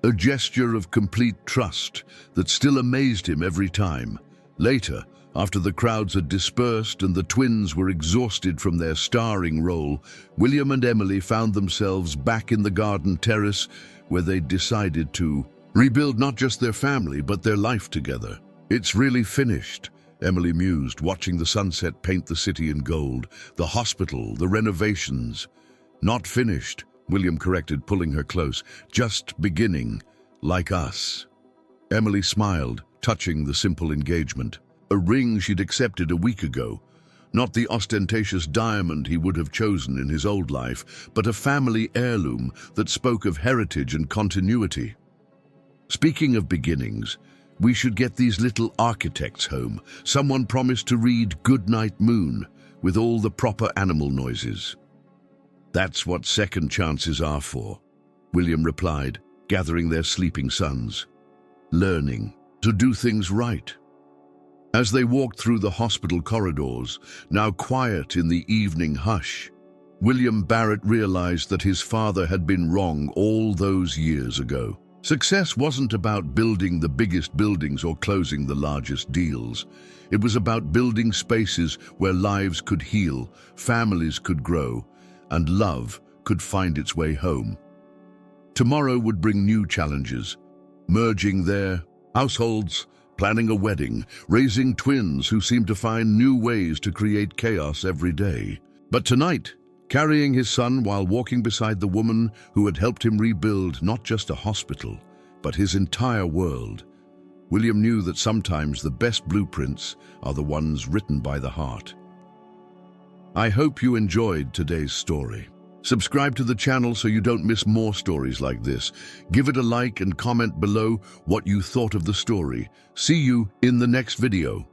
a gesture of complete trust that still amazed him every time. Later, after the crowds had dispersed and the twins were exhausted from their starring role, William and Emily found themselves back in the garden terrace where they decided to rebuild not just their family but their life together. It's really finished, Emily mused, watching the sunset paint the city in gold, the hospital, the renovations. Not finished, William corrected, pulling her close. Just beginning, like us. Emily smiled, touching the simple engagement. A ring she'd accepted a week ago. Not the ostentatious diamond he would have chosen in his old life, but a family heirloom that spoke of heritage and continuity. Speaking of beginnings, we should get these little architects home. Someone promised to read Goodnight Moon with all the proper animal noises. That's what second chances are for, William replied, gathering their sleeping sons. Learning to do things right. As they walked through the hospital corridors, now quiet in the evening hush, William Barrett realized that his father had been wrong all those years ago. Success wasn't about building the biggest buildings or closing the largest deals. It was about building spaces where lives could heal, families could grow, and love could find its way home. Tomorrow would bring new challenges, merging their households, planning a wedding, raising twins who seemed to find new ways to create chaos every day. But tonight, carrying his son while walking beside the woman who had helped him rebuild not just a hospital, but his entire world, William knew that sometimes the best blueprints are the ones written by the heart. I hope you enjoyed today's story. Subscribe to the channel so you don't miss more stories like this. Give it a like and comment below what you thought of the story. See you in the next video.